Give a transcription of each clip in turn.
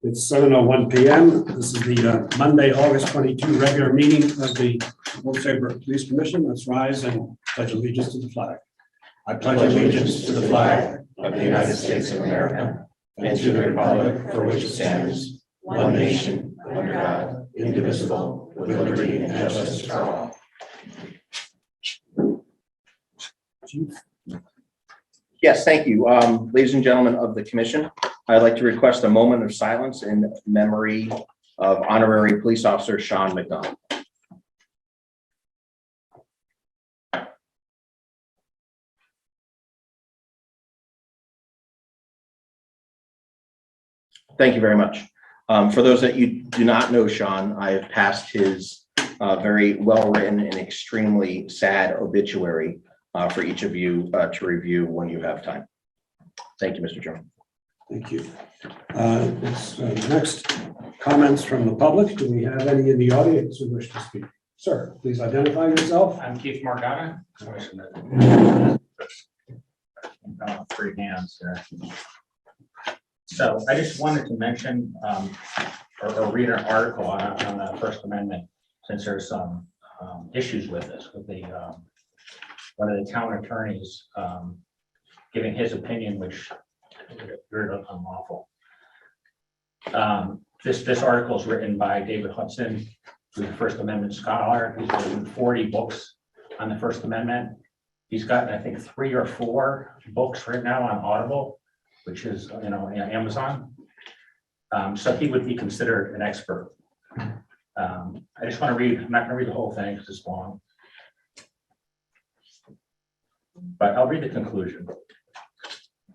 It's 7:01 p.m. This is the Monday, August 22 regular meeting of the Saybrook Police Commission. Let's rise and pledge allegiance to the flag. I pledge allegiance to the flag of the United States of America and to the republic for which it stands, one nation, under God, indivisible, with liberty and justice for all. Chief. Yes, thank you. Ladies and gentlemen of the commission, I'd like to request a moment of silence in memory of honorary police officer Sean McDonald. Thank you very much. For those that you do not know Sean, I have passed his very well-written and extremely sad obituary for each of you to review when you have time. Thank you, Mr. Chairman. Thank you. Next, comments from the public. Do we have any in the audience who wish to speak? Sir, please identify yourself. I'm Keith Morgana. Three hands there. So I just wanted to mention or read an article on the First Amendment, since there's some issues with this, with the one of the town attorneys giving his opinion, which appeared unlawful. This article is written by David Hudson, who's a First Amendment scholar. He's written 40 books on the First Amendment. He's got, I think, 3 or 4 books right now on Audible, which is, Amazon. So he would be considered an expert. I just want to read, I'm not going to read the whole thing because it's long, but I'll read the conclusion.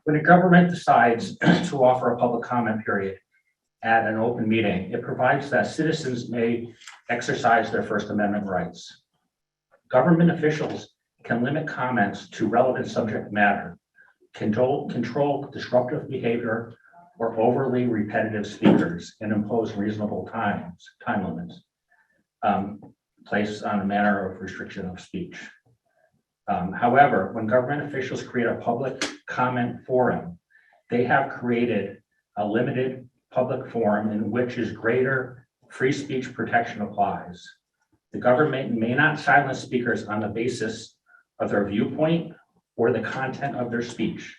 When a government decides to offer a public comment period at an open meeting, it provides that citizens may exercise their First Amendment rights. Government officials can limit comments to relevant subject matter, control disruptive behavior or overly repetitive speakers, and impose reasonable time limits placed on a manner of restriction of speech. However, when government officials create a public comment forum, they have created a limited public forum in which is greater free speech protection applies. The government may not silence speakers on the basis of their viewpoint or the content of their speech.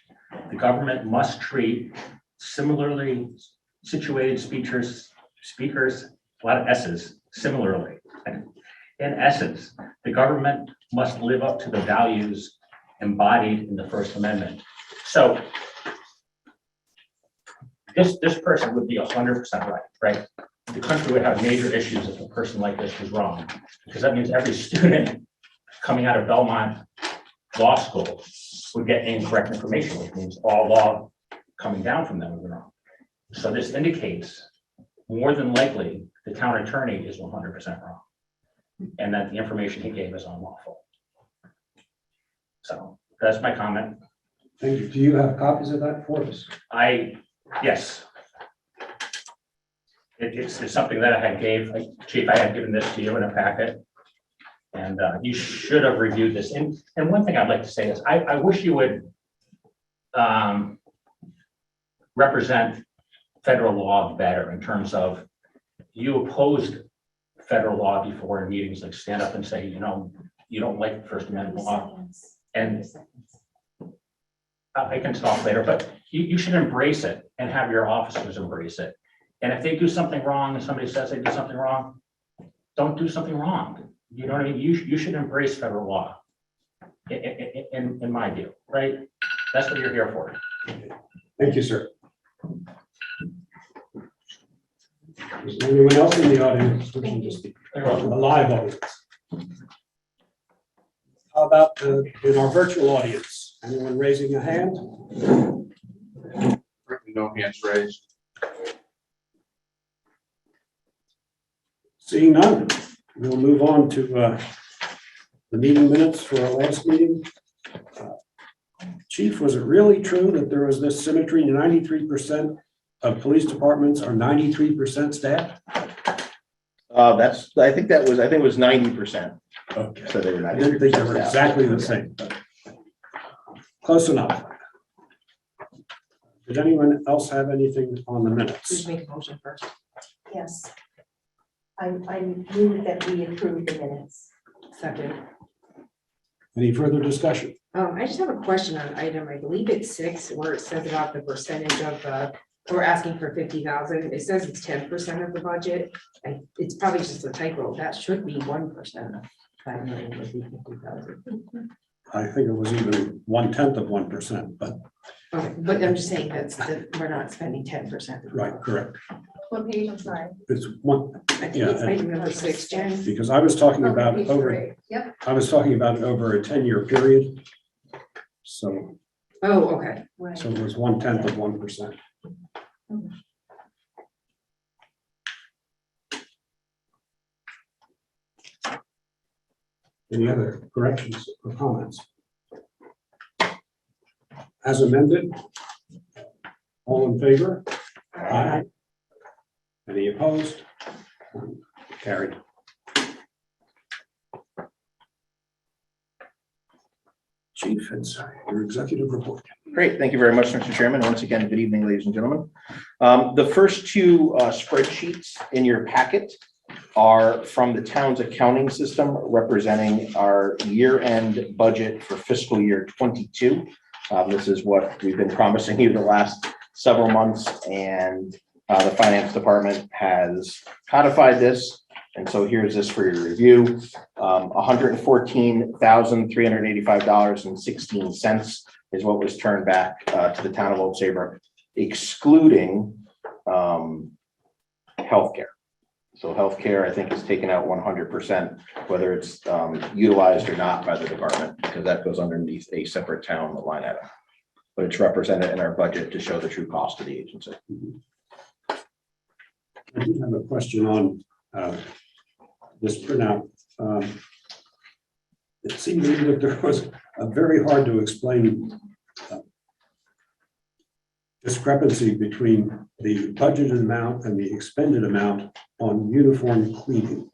The government must treat similarly situated speakers, a lot of S's, similarly. In essence, the government must live up to the values embodied in the First Amendment. So this person would be 100% right? The country would have major issues if a person like this was wrong, because that means every student coming out of Belmont Law School would get incorrect information, which means all law coming down from them would be wrong. So this indicates more than likely the town attorney is 100% wrong, and that the information he gave is unlawful. So that's my comment. Thank you. Do you have copies of that for us? Yes. It's something that I had Chief, I had given this to you in a packet, and you should have reviewed this. And one thing I'd like to say is I wish you would represent federal law better, in terms of you opposed federal law before in meetings, like stand up and say, you don't like the First Amendment law. And I can talk later, but you should embrace it and have your officers embrace it. And if they do something wrong and somebody says they did something wrong, don't do something wrong. You know what I mean? You should embrace federal law, in my view, right? That's what you're here for. Thank you, sir. Is there anyone else in the audience wishing to speak? The live audience. How about in our virtual audience? Anyone raising a hand? No hands raised. Seeing none, we'll move on to the meeting minutes for our last meeting. Chief, was it really true that there was this symmetry? 93% of police departments are 93% staff? I think it was 90%. Okay. So they were 90%. I didn't think they were exactly the same, but close enough. Did anyone else have anything on the minutes? Please make a motion first. Yes. I move that we approve the minutes. Second. Any further discussion? I just have a question on item, I believe it's 6, where it says about the percentage of, we're asking for 50,000. It says it's 10% of the budget. And it's probably just a typo. That should be 1% of 5 million would be 50,000. I think it was even 1/10 of 1%, but Okay, but I'm just saying we're not spending 10%. right, correct. What page, I'm sorry? It's one, I think Yeah, it's item number 6, Jen. because I was talking about Page over, 3. Yep. I was talking about over a 10-year period. So, Oh, okay. Right. so it was 1/10 of 1%. Any other corrections or comments? As amended? All in favor? Aye. Any opposed? Carried. Chief, it's your executive report. Great, thank you very much, Mr. Chairman. Once again, good evening, ladies and gentlemen. The first two spreadsheets in your packet are from the town's accounting system representing our year-end budget for fiscal year 22. This is what we've been promising you the last several months, and the finance department has codified this. And so here's this for your review. $114,385.16 is what was turned back to the town of Old Saybrook, excluding healthcare. So healthcare, I think, is taken out 100%, whether it's utilized or not by the department, because that goes underneath a separate town line item. But it's represented in our budget to show the true cost of the agency. I do have a question on this printout. It seemed to me that there was a very hard to explain discrepancy between the budgeted amount and the expended amount on uniform cleaning.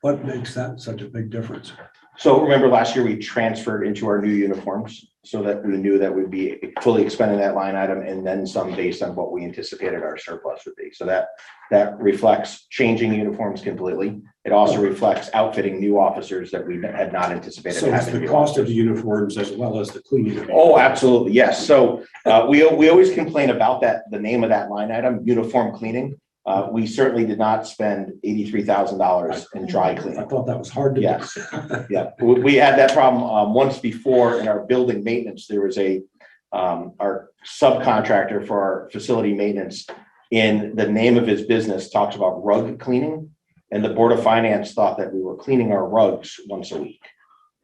What makes that such a big difference? So remember last year we transferred into our new uniforms so that we knew that we'd be fully expending that line item and then some based on what we anticipated our surplus would be. So that reflects changing uniforms completely. It also reflects outfitting new officers that we had not anticipated. So it's having the new cost of officers. the uniforms as well as the cleaning of it. Oh, absolutely, yes. So we always complain about that, the name of that line item, uniform cleaning. We certainly did not spend $83,000 in dry I cleaning. thought that was hard to do. Yes, yeah, we had that problem once before in our building maintenance. There was our subcontractor for our facility maintenance, in the name of his business talks about rug cleaning. And the Board of Finance thought that we were cleaning our rugs once a week.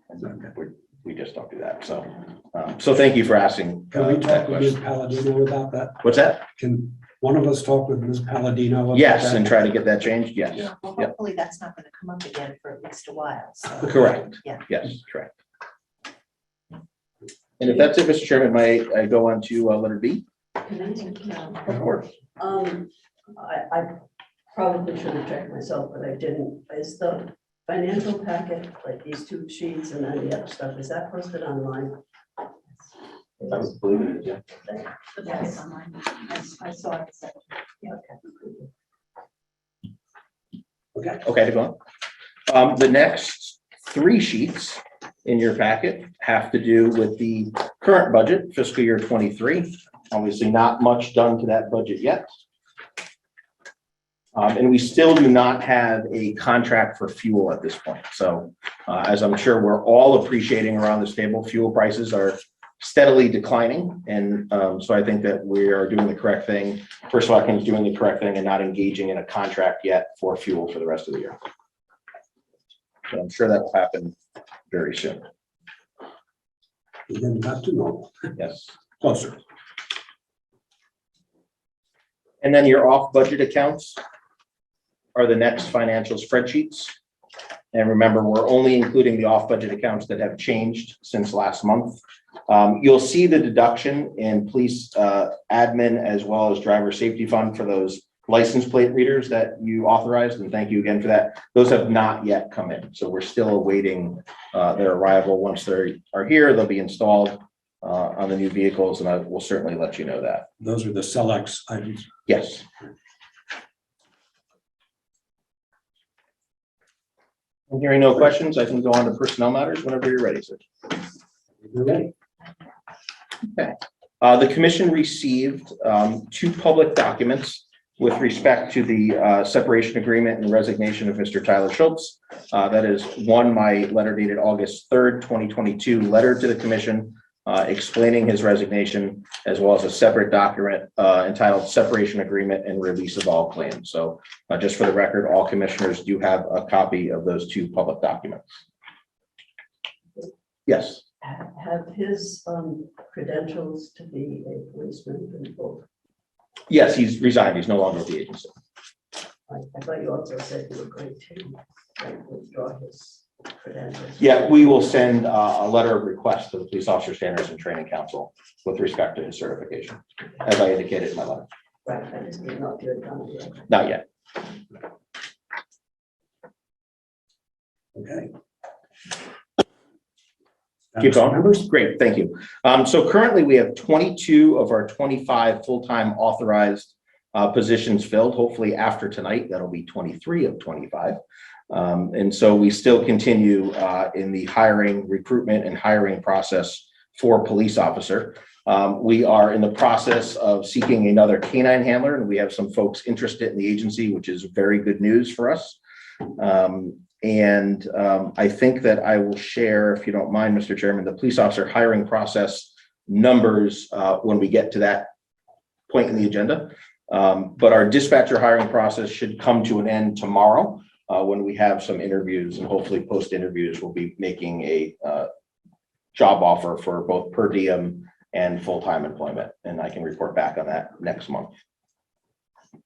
And we just don't do that. So, so thank you for asking. Can we that talk with Ms. question. Palladino about that? What's that? Can one of us talk with Ms. Palladino? about Yes, that? and try to get that changed. Yes, Well, Yep. hopefully that's not gonna come up again for at least a while, so. correct. Yeah. Yes, correct. And if that's it, Mr. Chairman, may I go on to letter B? Of course. I probably should have checked myself, but I didn't. Is the financial packet, like these two sheets and then the other stuff, is that posted online? I believe it is, yeah. The packet's online. I saw it. So, yeah, okay. Okay, to go on. The next three sheets in your packet have to do with the current budget, fiscal year 23. Obviously, not much done to that budget yet. And we still do not have a contract for fuel at this point. So as I'm sure we're all appreciating around this table, fuel prices are steadily declining. And so I think that we are doing the correct thing. First Selectman is doing the correct thing and not engaging in a contract yet for fuel for the rest of the year. So I'm sure that will happen very soon. We're getting back to normal, Yes. closer. And then your off budget accounts are the next financial spreadsheets. And remember, we're only including the off budget accounts that have changed since last month. You'll see the deduction in police admin as well as driver safety fund for those license plate readers that you authorized, and thank you again for that. Those have not yet come in, so we're still awaiting their arrival. Once they are here, they'll be installed on the new vehicles, and I will certainly let you know that. Those are the Celex items. Yes. I'm hearing no questions. I can go on to personnel matters whenever you're ready, sir. You're ready. Okay. The commission received two public documents with respect to the separation agreement and resignation of Mr. Tyler Schultz. That is one, my letter dated August 3rd, 2022, letter to the commission explaining his resignation, as well as a separate document entitled separation agreement and release of all claims. So just for the record, all commissioners do have a copy of those two public documents. Yes. Have his credentials to be a policeman been revoked? Yes, he's resigned. He's no longer with the agency. I thought you also said you were going to withdraw his credentials. Yeah, we will send a letter of request to the Police Officer Standards and Training Council with respect to his certification, as I indicated in my letter. Right, I just didn't know if you had done it yet. Not yet. Okay. Keep going. Members? Great, thank you. So currently we have 22 of our 25 full-time authorized positions filled. Hopefully after tonight, that'll be 23 of 25. And so we still continue in the hiring, recruitment and hiring process for police officer. We are in the process of seeking another canine handler, and we have some folks interested in the agency, which is very good news for us. I think that I will share, if you don't mind, Mr. Chairman, the police officer hiring process numbers when we get to that point in the agenda. But our dispatcher hiring process should come to an end tomorrow when we have some interviews, and hopefully post interviews we'll be making a job offer for both per diem and full-time employment. And I can report back on that next month.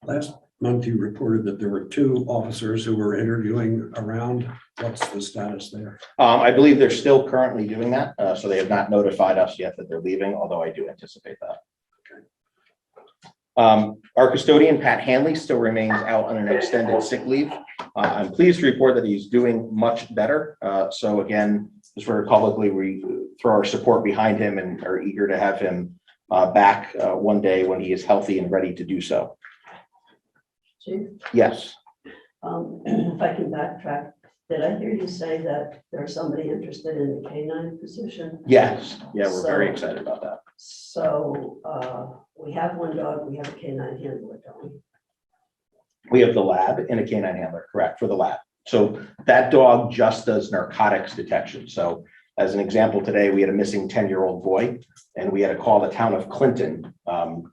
Last month you reported that there were 2 officers who were interviewing around. What's the status there? I believe they're still currently doing that. So they have not notified us yet that they're leaving, although I do anticipate that. Our custodian, Pat Hanley, still remains out on an extended sick leave. I'm pleased to report that he's doing much better. So again, just very publicly, we throw our support behind him and are eager to have him back one day when he is healthy and ready to do so. Chief, Yes. if I can backtrack, did I hear you say that there's somebody interested in the canine position? Yes. Yeah, we're very So- excited about that. So we have one dog, we have a canine handler, don't we? We have the lab and a canine handler, correct, for the lab. So that dog just does narcotics detection. So as an example, today we had a missing 10-year-old boy, and we had to call the town of Clinton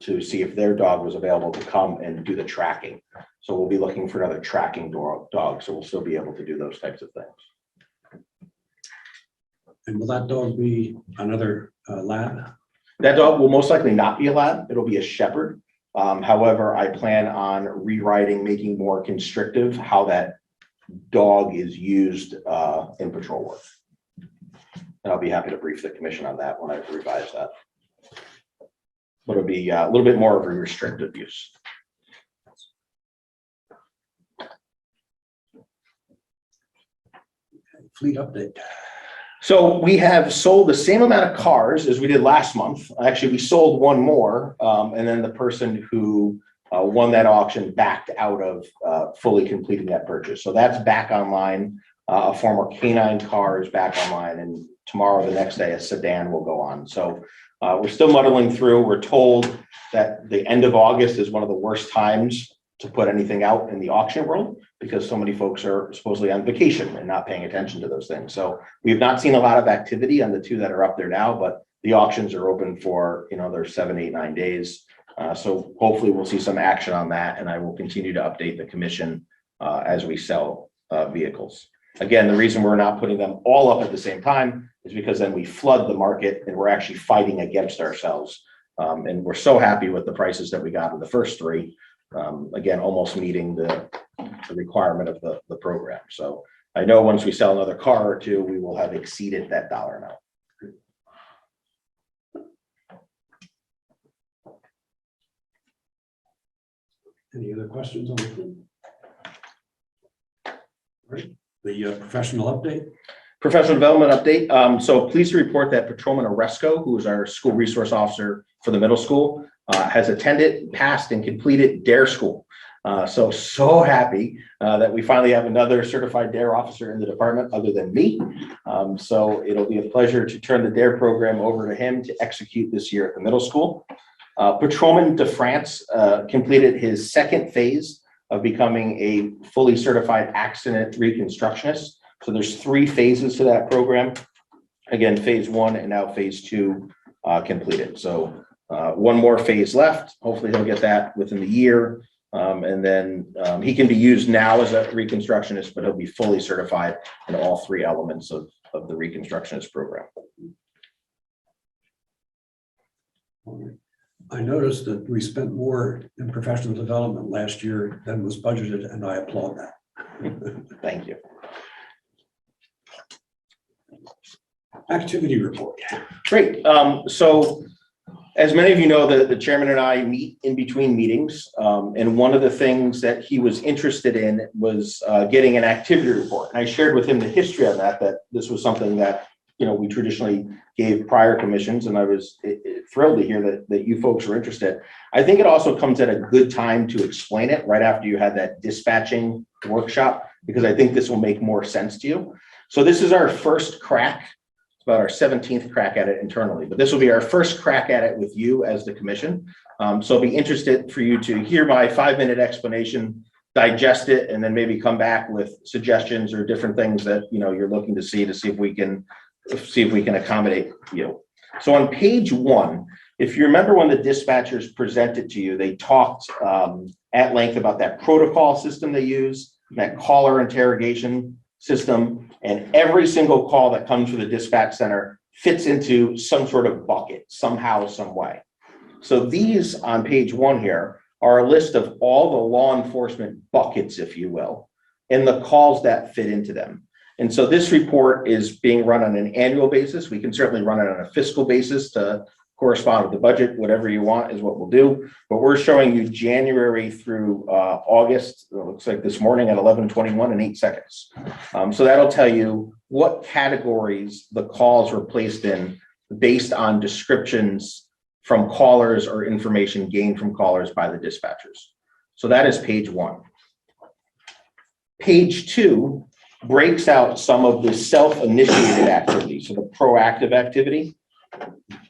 to see if their dog was available to come and do the tracking. So we'll be looking for another tracking dog. So we'll still be able to do those types of things. And will that dog be another lab? That dog will most likely not be a lab. It'll be a shepherd. However, I plan on rewriting, making more constrictive how that dog is used in patrol work. And I'll be happy to brief the commission on that when I revise that. But it'll be a little bit more of a restrictive use. Fleet update. So we have sold the same amount of cars as we did last month. Actually, we sold one more, and then the person who won that auction backed out of fully completing that purchase. So that's back online. A former canine car is back online, and tomorrow, the next day, a sedan will go on. So we're still muddling through. We're told that the end of August is one of the worst times to put anything out in the auction world, because so many folks are supposedly on vacation and not paying attention to those things. So we've not seen a lot of activity on the 2 that are up there now, but the auctions are open for, there's 7, 8, 9 days. So hopefully we'll see some action on that, and I will continue to update the commission as we sell vehicles. Again, the reason we're not putting them all up at the same time is because then we flood the market and we're actually fighting against ourselves. And we're so happy with the prices that we got in the first 3. Again, almost meeting the requirement of the program. So I know once we sell another car or 2, we will have exceeded that dollar amount. Any other questions on the? All right, the professional update. Professional development update. So pleased to report that Patrolman Oresco, who is our school resource officer for the middle school, has attended, passed, and completed DARE school. So happy that we finally have another certified DARE officer in the department other than me. So it'll be a pleasure to turn the DARE program over to him to execute this year at the middle school. Patrolman DeFrance completed his second phase of becoming a fully certified accident reconstructionist. So there's 3 phases to that program. Again, phase 1 and now phase 2 completed. So 1 more phase left. Hopefully he'll get that within the year. And then he can be used now as a reconstructionist, but he'll be fully certified in all 3 elements of the reconstructionist program. I noticed that we spent more in professional development last year than was budgeted, and I applaud that. Thank you. Activity report. Great. So as many of you know, the chairman and I meet in between meetings. And one of the things that he was interested in was getting an activity report. And I shared with him the history of that this was something that, we traditionally gave prior commissions, and I was thrilled to hear that you folks were interested. I think it also comes at a good time to explain it right after you had that dispatching workshop, because I think this will make more sense to you. So this is our first crack. It's about our 17th crack at it internally, but this will be our first crack at it with you as the commission. So I'll be interested for you to hear my 5-minute explanation, digest it, and then maybe come back with suggestions or different things that you're looking to see if we can accommodate you. So on page 1, if you remember when the dispatchers presented to you, they talked at length about that protocol system they use, that caller interrogation system, and every single call that comes from the dispatch center fits into some sort of bucket somehow, some way. So these on page 1 here are a list of all the law enforcement buckets, if you will, and the calls that fit into them. And so this report is being run on an annual basis. We can certainly run it on a fiscal basis to correspond with the budget. Whatever you want is what we'll do. But we're showing you January through August. It looks like this morning at 11:21 and 8 seconds. So that'll tell you what categories the calls were placed in based on descriptions from callers or information gained from callers by the dispatchers. So that is page 1. Page 2 breaks out some of the self-initiated activity, so the proactive activity.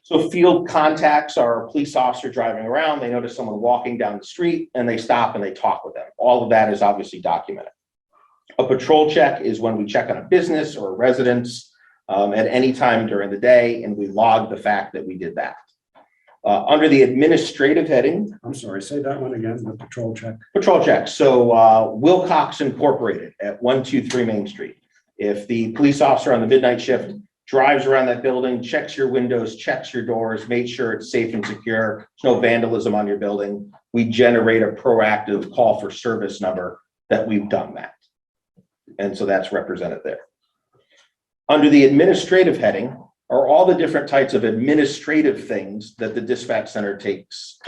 So field contacts are a police officer driving around, they notice someone walking down the street, and they stop and they talk with them. All of that is obviously documented. A patrol check is when we check on a business or a residence at any time during the day, and we log the fact that we did that. Under the administrative heading. I'm sorry, say that one again, the patrol check. Patrol check. So Wilcox Incorporated at 123 Main Street. If the police officer on the midnight shift drives around that building, checks your windows, checks your doors, makes sure it's safe and secure, there's no vandalism on your building, we generate a proactive call for service number that we've done that. And so that's represented there. Under the administrative heading are all the different types of administrative things that the dispatch center takes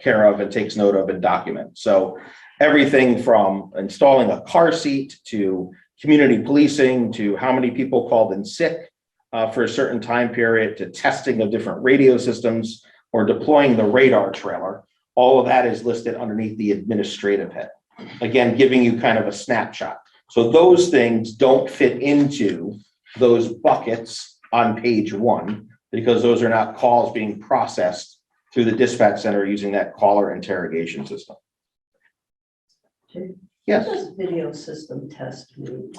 care of and takes note of and documents. So everything from installing a car seat to community policing to how many people called in sick for a certain time period to testing of different radio systems or deploying the radar trailer. All of that is listed underneath the administrative head. Again, giving you kind of a snapshot. So those things don't fit into those buckets on page 1 because those are not calls being processed through the dispatch center using that caller interrogation system. Yes. What does video system test mean?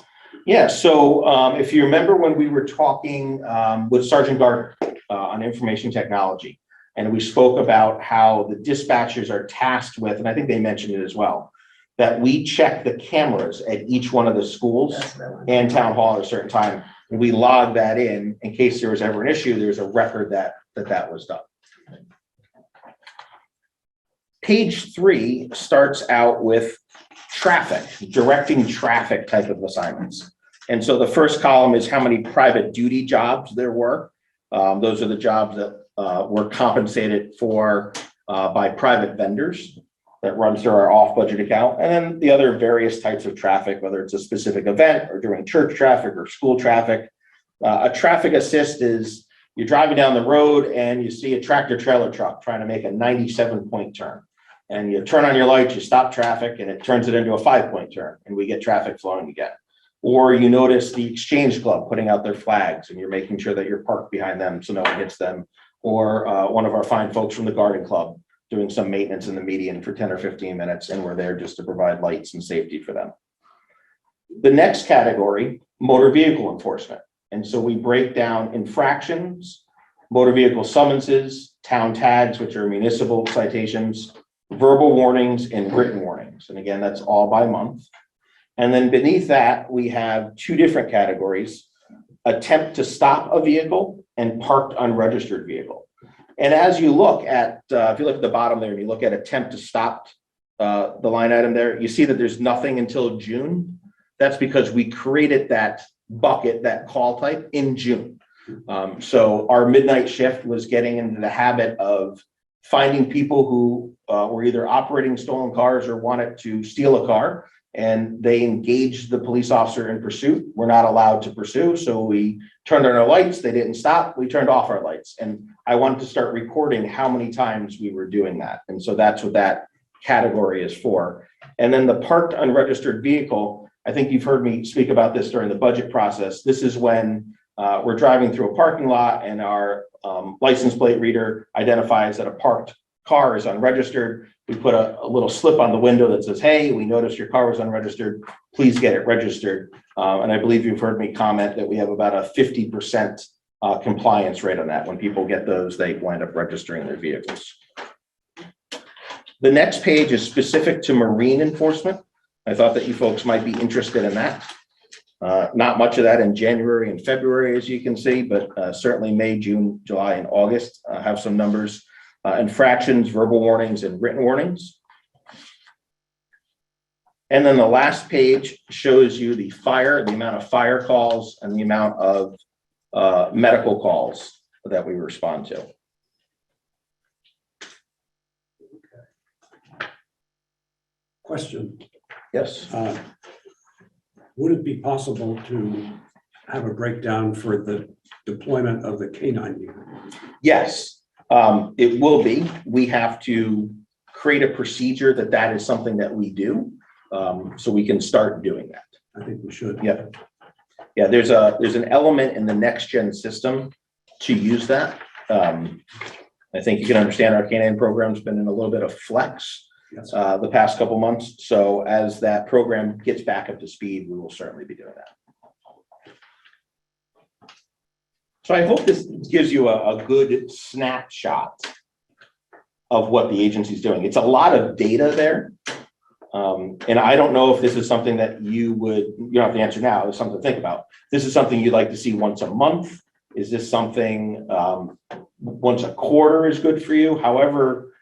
Yeah, so if you remember when we were talking with Sergeant Gardner on information technology, and we spoke about how the dispatchers are tasked with, and I think they mentioned it as well, that we check the cameras at each one of the schools and town hall at a certain time. And we log that in case there was ever an issue, there's a record that was done. Page 3 starts out with traffic, directing traffic type of assignments. And so the first column is how many private duty jobs there were. Those are the jobs that were compensated for by private vendors. that runs through our off-budget account, and then the other various types of traffic, whether it's a specific event or during church traffic or school traffic. A traffic assist is you're driving down the road and you see a tractor trailer truck trying to make a 97-point turn. And you turn on your lights, you stop traffic, and it turns it into a 5-point turn, and we get traffic flowing again. Or you notice the Exchange Club putting out their flags, and you're making sure that you're parked behind them so no one hits them. Or one of our fine folks from the Garden Club doing some maintenance in the median for 10 or 15 minutes, and we're there just to provide lights and safety for them. The next category, motor vehicle enforcement. And so we break down infractions, motor vehicle summonses, town tags, which are municipal citations, verbal warnings, and written warnings. And again, that's all by month. And then beneath that, we have two different categories: attempt to stop a vehicle and parked unregistered vehicle. And as you look at, if you look at the bottom there and you look at attempt to stop the line item there, you see that there's nothing until June. That's because we created that bucket, that call type, in June. So our midnight shift was getting into the habit of finding people who were either operating stolen cars or wanted to steal a car, and they engaged the police officer in pursuit. We're not allowed to pursue, so we turned on our lights. They didn't stop. We turned off our lights, and I wanted to start recording how many times we were doing that. And so that's what that category is for. And then the parked unregistered vehicle, I think you've heard me speak about this during the budget process. This is when we're driving through a parking lot and our license plate reader identifies that a parked car is unregistered. We put a little slip on the window that says, hey, we noticed your car was unregistered. Please get it registered. And I believe you've heard me comment that we have about a 50% compliance rate on that. When people get those, they wind up registering their vehicles. The next page is specific to marine enforcement. I thought that you folks might be interested in that. Not much of that in January and February, as you can see, but certainly May, June, July, and August have some numbers. Infractions, verbal warnings, and written warnings. And then the last page shows you the amount of fire calls and the amount of medical calls that we respond to. Question. Yes. Would it be possible to have a breakdown for the deployment of the K-9 unit? Yes. It will be. We have to create a procedure that is something that we do, so we can start doing that. I think we should. Yeah. Yeah, there's an element in the next gen system to use that. I think you can understand our K-9 program's been in a little bit of flex Yes. the past couple months. So as that program gets back up to speed, we will certainly be doing that. So I hope this gives you a good snapshot of what the agency's doing. It's a lot of data there. And I don't know if this is something that you don't have to answer now, it's something to think about. This is something you'd like to see once a month? Is this something once a quarter is good for you? However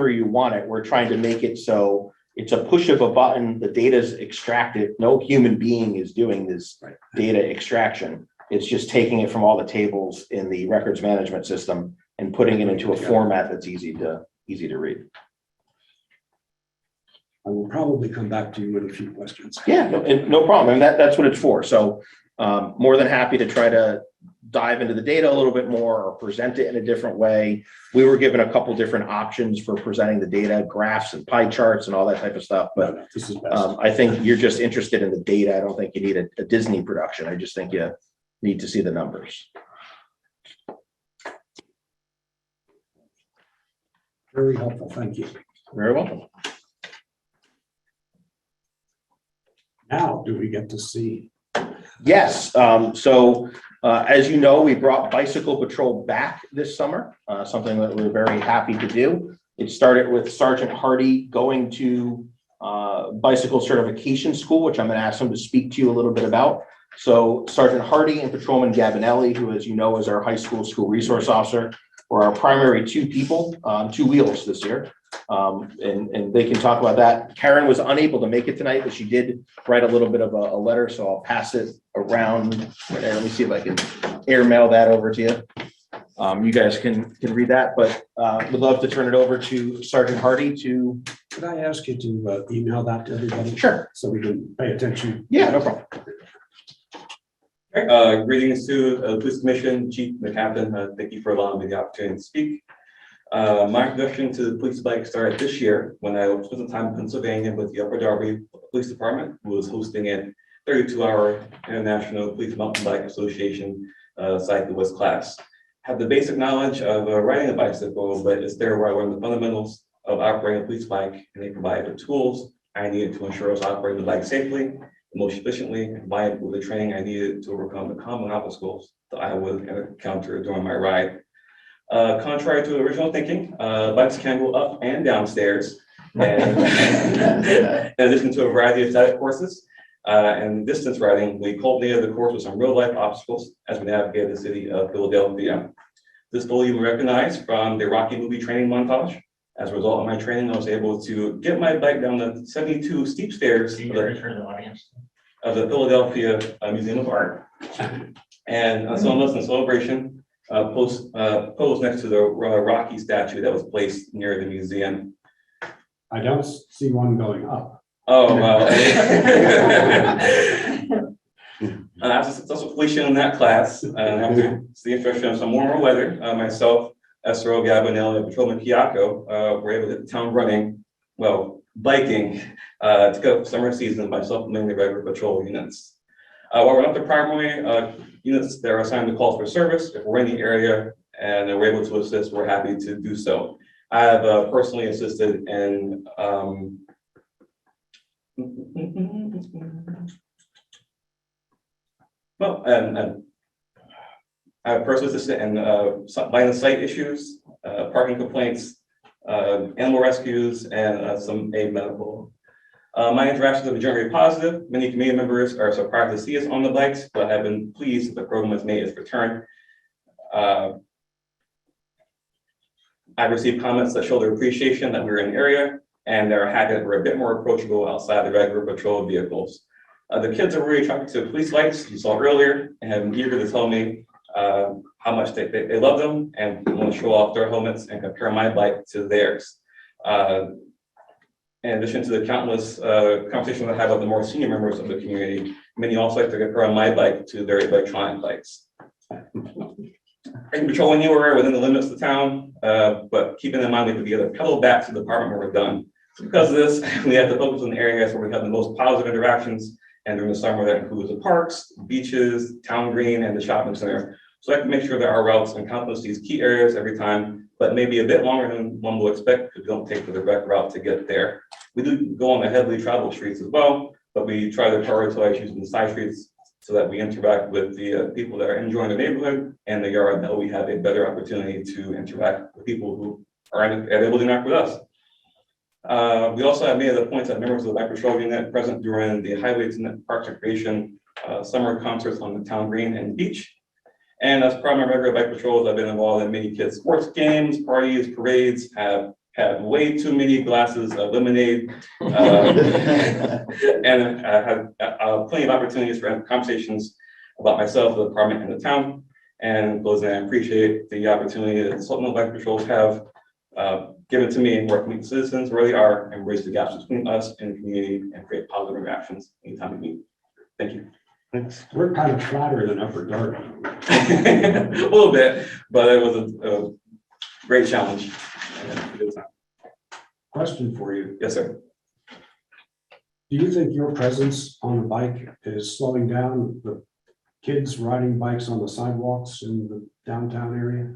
you want it, we're trying to make it so it's a push of a button, the data is extracted. No human being is doing this data extraction. It's just taking it from all the tables in the records management system and putting it into a format that's easy to read. I will probably come back to you with a few questions. Yeah, no problem. And that's what it's for. So more than happy to try to dive into the data a little bit more or present it in a different way. We were given a couple different options for presenting the data, graphs and pie charts and all that type of stuff. But No, this is best. I think you're just interested in the data. I don't think you need a Disney production. I just think you need to see the numbers. Very helpful. Thank you. Very welcome. Now, do we get to see? Yes. So as you know, we brought Bicycle Patrol back this summer, something that we're very happy to do. It started with Sergeant Hardy going to bicycle certification school, which I'm going to ask him to speak to you a little bit about. So Sergeant Hardy and Patrolman Gabinelli, who, as you know, is our high school resource officer, were our primary two people on two wheels this year. And they can talk about that. Karen was unable to make it tonight, but she did write a little bit of a letter, so I'll pass it around. Let me see if I can airmail that over to you. You guys can read that, but would love to turn it over to Sergeant Hardy to Could I ask you to email that to everybody? Sure. So we can pay attention. Yeah, no problem. Greetings to the Police Commission, Chief McCaffin. Thank you for allowing me the opportunity to speak. My introduction to the police bike started this year when I spent some time in Pennsylvania with the Upper Darby Police Department, who was hosting a 32-hour International Police Mountain Bike Association cyclist class. Have the basic knowledge of riding a bicycle, but it's there where I learned the fundamentals of operating a police bike, and they provided the tools I needed to ensure I was operating the bike safely, most efficiently, and combined with the training I needed to overcome the common obstacles that I would encounter during my ride. Contrary to original thinking, bikes can go up and down stairs, and in addition to a variety of static courses and distance riding, we culminated the course with some real life obstacles as we navigated the city of Philadelphia. This goal you recognize from the Rocky movie training montage. As a result of my training, I was able to get my bike down the 72 steep stairs For the audience. of the Philadelphia Museum of Art. And some of us in celebration posed next to the Rocky statue that was placed near the museum. I don't see one going up. Oh, well. After successful completion in that class, and after the introduction of some warmer weather, myself, SRO Gabonelli, and Patrolman Kiyako were able to hit the town running, well, biking, to go summer season by supplementing the regular patrol units. While we're not the primary units that are assigned to calls for service, if we're in the area and we're able to assist, we're happy to do so. I have personally assisted in I have personally assisted in line of sight issues, parking complaints, animal rescues, and some aid medical. My interactions have been generally positive. Many community members are surprised to see us on the bikes, but have been pleased that the program has made its return. I've received comments that show their appreciation that we're in the area, and they're happy that we're a bit more approachable outside the regular patrol vehicles. The kids are really attracted to police lights, you saw earlier, and have been eager to tell me how much they love them and want to show off their helmets and compare my bike to theirs. In addition to the countless conversations I have with the more senior members of the community, many also like to compare my bike to their electronic bikes. I can patrol anywhere within the limits of the town, but keeping in mind we could be able to pedal back to the department where we're done. So because of this, we have to focus on the areas where we have the most positive interactions, and during the summer that includes the parks, beaches, town green, and the shopping center. So I can make sure that our routes encompass these key areas every time, but maybe a bit longer than one will expect because we don't take the direct route to get there. We do go on the heavily traveled streets as well, but we try to prioritize using the side streets so that we interact with the people that are enjoying the neighborhood and the yard, that we have a better opportunity to interact with people who are able to interact with us. We also have made the points that members of the bike patrol unit present during the Highways and Parks and Recreation summer concerts on the town green and beach. And as part of my regular bike patrols, I've been involved in many kids' sports games, parties, parades, have had way too many glasses of lemonade, and I have plenty of opportunities for conversations about myself, the department, and the town. And those, I appreciate the opportunity that the supplemental bike patrols have given to me, working with citizens where they are, and bridge the gaps between us and the community, and create positive reactions anytime we meet. Thank you. We're kind of flatter than Upper Darby. A little bit, but it was a great challenge. Question for you. Yes, sir. Do you think your presence on the bike is slowing down the kids riding bikes on the sidewalks in the downtown area?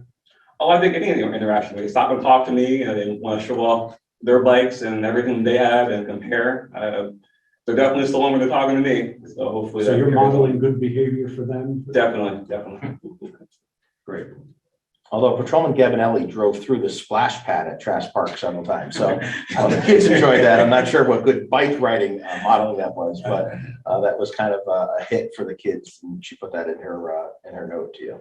Oh, I think any interaction, they stop and talk to me and they want to show off their bikes and everything they have and compare. They're definitely still on when they're talking to me. So hopefully. So you're modeling good behavior for them? Definitely, definitely. Great. Although Patrolman Gabonelli drove through the splash pad at Trask Park several times. So the kids enjoyed that. I'm not sure what good bike riding modeling that was, but that was kind of a hit for the kids. And she put that in her note to you.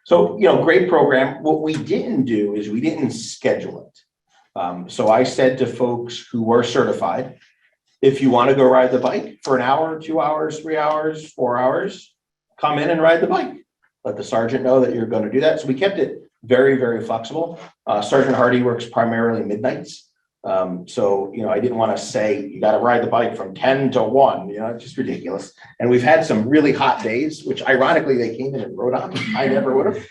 So, great program. What we didn't do is we didn't schedule it. So I said to folks who were certified, if you want to go ride the bike for an hour, 2 hours, 3 hours, 4 hours, come in and ride the bike. Let the sergeant know that you're going to do that. So we kept it very, very flexible. Sergeant Hardy works primarily midnights. So, I didn't want to say, you got to ride the bike from 10 to 1, it's just ridiculous. And we've had some really hot days, which ironically they came in and rode on. I never would have.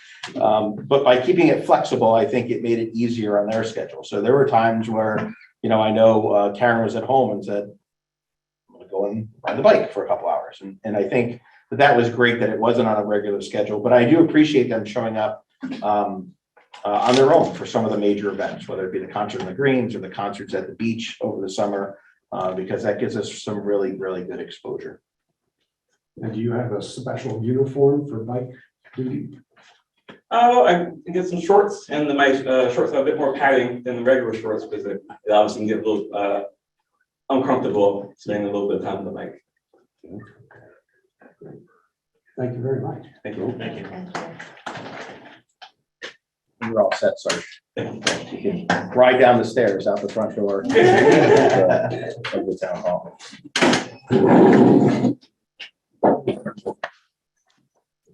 But by keeping it flexible, I think it made it easier on their schedule. So there were times where, I know Karen was at home and said, I'm going to go and ride the bike for a couple hours. And I think that was great that it wasn't on a regular schedule, but I do appreciate them showing up on their own for some of the major events, whether it be the concert in the greens or the concerts at the beach over the summer, because that gives us some really, really good exposure. And do you have a special uniform for bike duty? I get some shorts, and my shorts have a bit more padding than the regular shorts because it obviously can get a little uncomfortable spending a little bit of time on the bike. Thank you very much. Thank you. Thank you. Thank you. You're all set, sir. You can ride down the stairs out the front door of the town hall.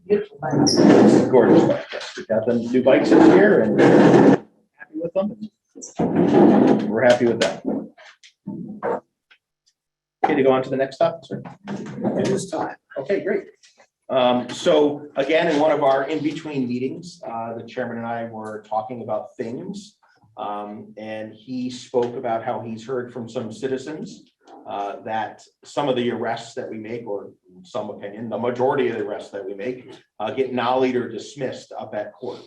Beautiful bike. Gorgeous bike. Yes, we got them two bikes in here and happy with them. We're happy with that. Okay, to go on to the next topic, sir. It is time. Okay, great. So again, in one of our in-between meetings, the chairman and I were talking about things. And he spoke about how he's heard from some citizens that some of the arrests that we make, or in some opinion, the majority of the arrests that we make, get nollied or dismissed up at court.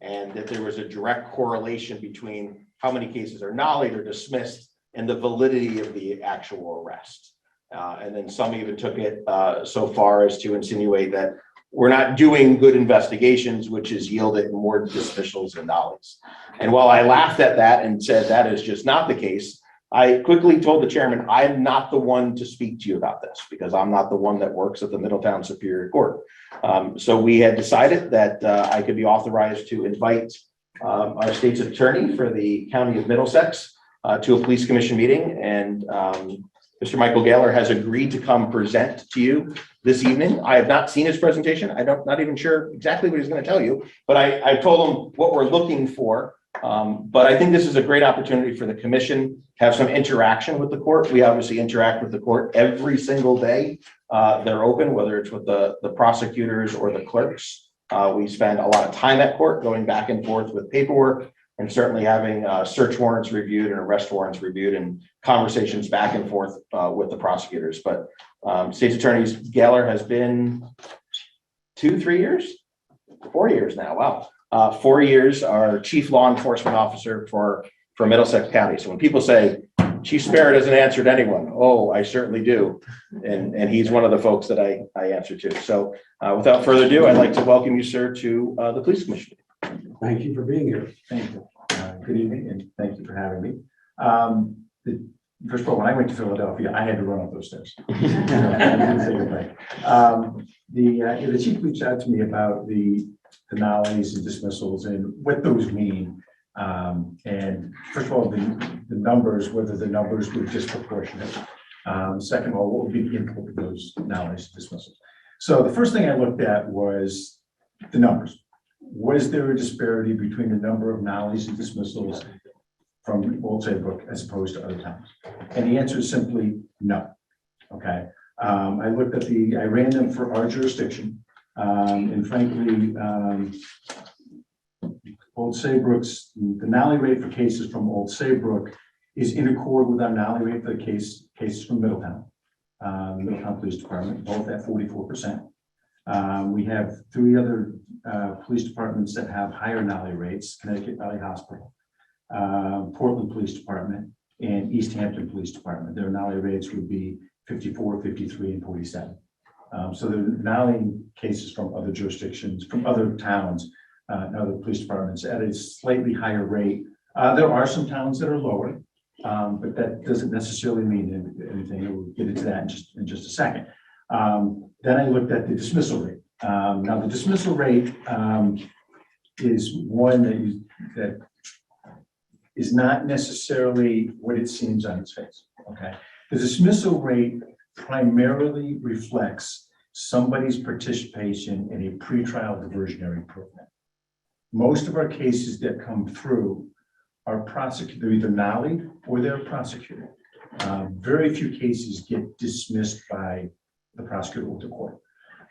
And that there was a direct correlation between how many cases are nollied or dismissed and the validity of the actual arrest. And then some even took it so far as to insinuate that we're not doing good investigations, which has yielded more dismissals and nollies. And while I laughed at that and said that is just not the case, I quickly told the chairman, I'm not the one to speak to you about this because I'm not the one that works at the Middletown Superior Court. So we had decided that I could be authorized to invite our state's attorney for the County of Middlesex to a police commission meeting. And Mr. Michael Gaylor has agreed to come present to you this evening. I have not seen his presentation. Not even sure exactly what he's going to tell you, but I told him what we're looking for. But I think this is a great opportunity for the commission to have some interaction with the court. We obviously interact with the court every single day. They're open, whether it's with the prosecutors or the clerks. We spend a lot of time at court going back and forth with paperwork, and certainly having search warrants reviewed and arrest warrants reviewed and conversations back and forth with the prosecutors. But State's Attorney Gaylor has been 2-3 years, 4 years now. Wow. 4 years, our chief law enforcement officer for Middlesex County. So when people say, Chief Sparrow doesn't answer to anyone, oh, I certainly do. And he's one of the folks that I answer to. So without further ado, I'd like to welcome you, sir, to the Police Commission. Thank you for being here. Thank you. Good evening, and thank you for having me. First of all, when I went to Philadelphia, I had to run up those stairs. The chief reached out to me about the nollies and dismissals and what those mean. And first of all, the numbers, whether the numbers were disproportionate. Second of all, what would be the input of those nollies and dismissals? So the first thing I looked at was the numbers. Was there a disparity between the number of nollies and dismissals from Old Saybrook as opposed to other towns? And the answer is simply no. Okay. I looked at I ran them for our jurisdiction. And frankly, Old Saybrook's, the nollie rate for cases from Old Saybrook is in accord with our nollie rate for the cases from Middletown. Middletown Police Department, both at 44%. We have 3 other police departments that have higher nollie rates: Connecticut Valley Hospital, Portland Police Department, and East Hampton Police Department. Their nollie rates would be 54, 53, and 47. So the nollie cases from other jurisdictions, from other towns, and other police departments at a slightly higher rate. There are some towns that are lower, but that doesn't necessarily mean anything. We'll get into that in just a second. Then I looked at the dismissal rate. Now the dismissal rate is one that is not necessarily what it seems on its face. Okay, the dismissal rate primarily reflects somebody's participation in a pretrial diversionary program. Most of our cases that come through are prosecuted, they're either nollied or they're prosecuted. Very few cases get dismissed by the prosecutor or the court.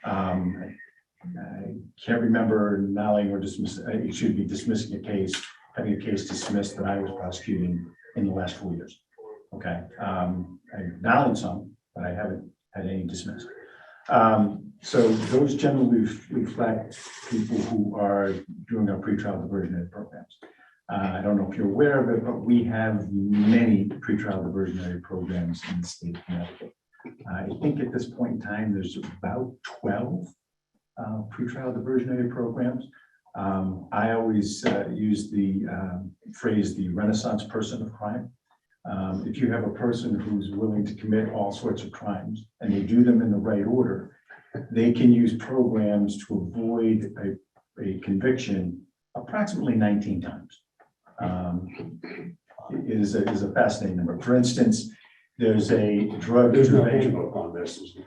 I can't remember nulling or dismissing a case, having a case dismissed that I was prosecuting in the last 4 years. Okay, I've nullied some, but I haven't had any dismissed. So those generally reflect people who are doing our pretrial diversionary programs. I don't know if you're aware of it, but we have many pretrial diversionary programs in the state of Connecticut. I think at this point in time, there's about 12 pretrial diversionary programs. I always use the phrase, the Renaissance person of crime. If you have a person who's willing to commit all sorts of crimes and they do them in the right order, they can use programs to avoid a conviction approximately 19 times. It is a fascinating number. For instance, there's a drug. There's no handbook on this.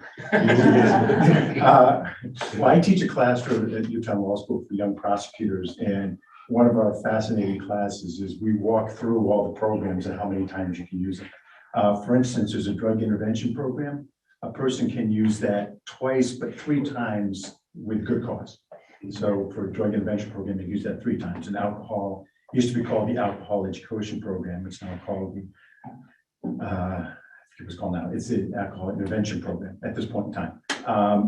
Well, I teach a class at Utah Law School for young prosecutors, and one of our fascinating classes is we walk through all the programs and how many times you can use them. For instance, there's a drug intervention program. A person can use that twice, but 3 times with good cause. So for a drug intervention program, they use that 3 times. And alcohol used to be called the alcohol education program. It's now called the it was called now. It's the alcohol intervention program at this point in time.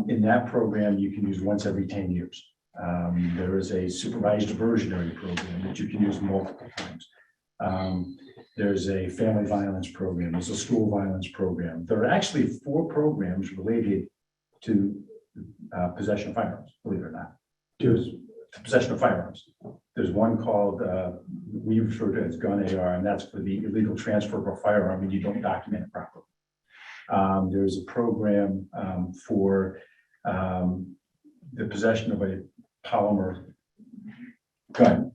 In that program, you can use once every 10 years. There is a supervised diversionary program that you can use multiple times. There's a family violence program. There's a school violence program. There are actually 4 programs related to possession of firearms, believe it or not. There's possession of firearms. There's one called, we refer to as gun AR, and that's for the illegal transfer of a firearm and you don't document it properly. There's a program for the possession of a polymer gun.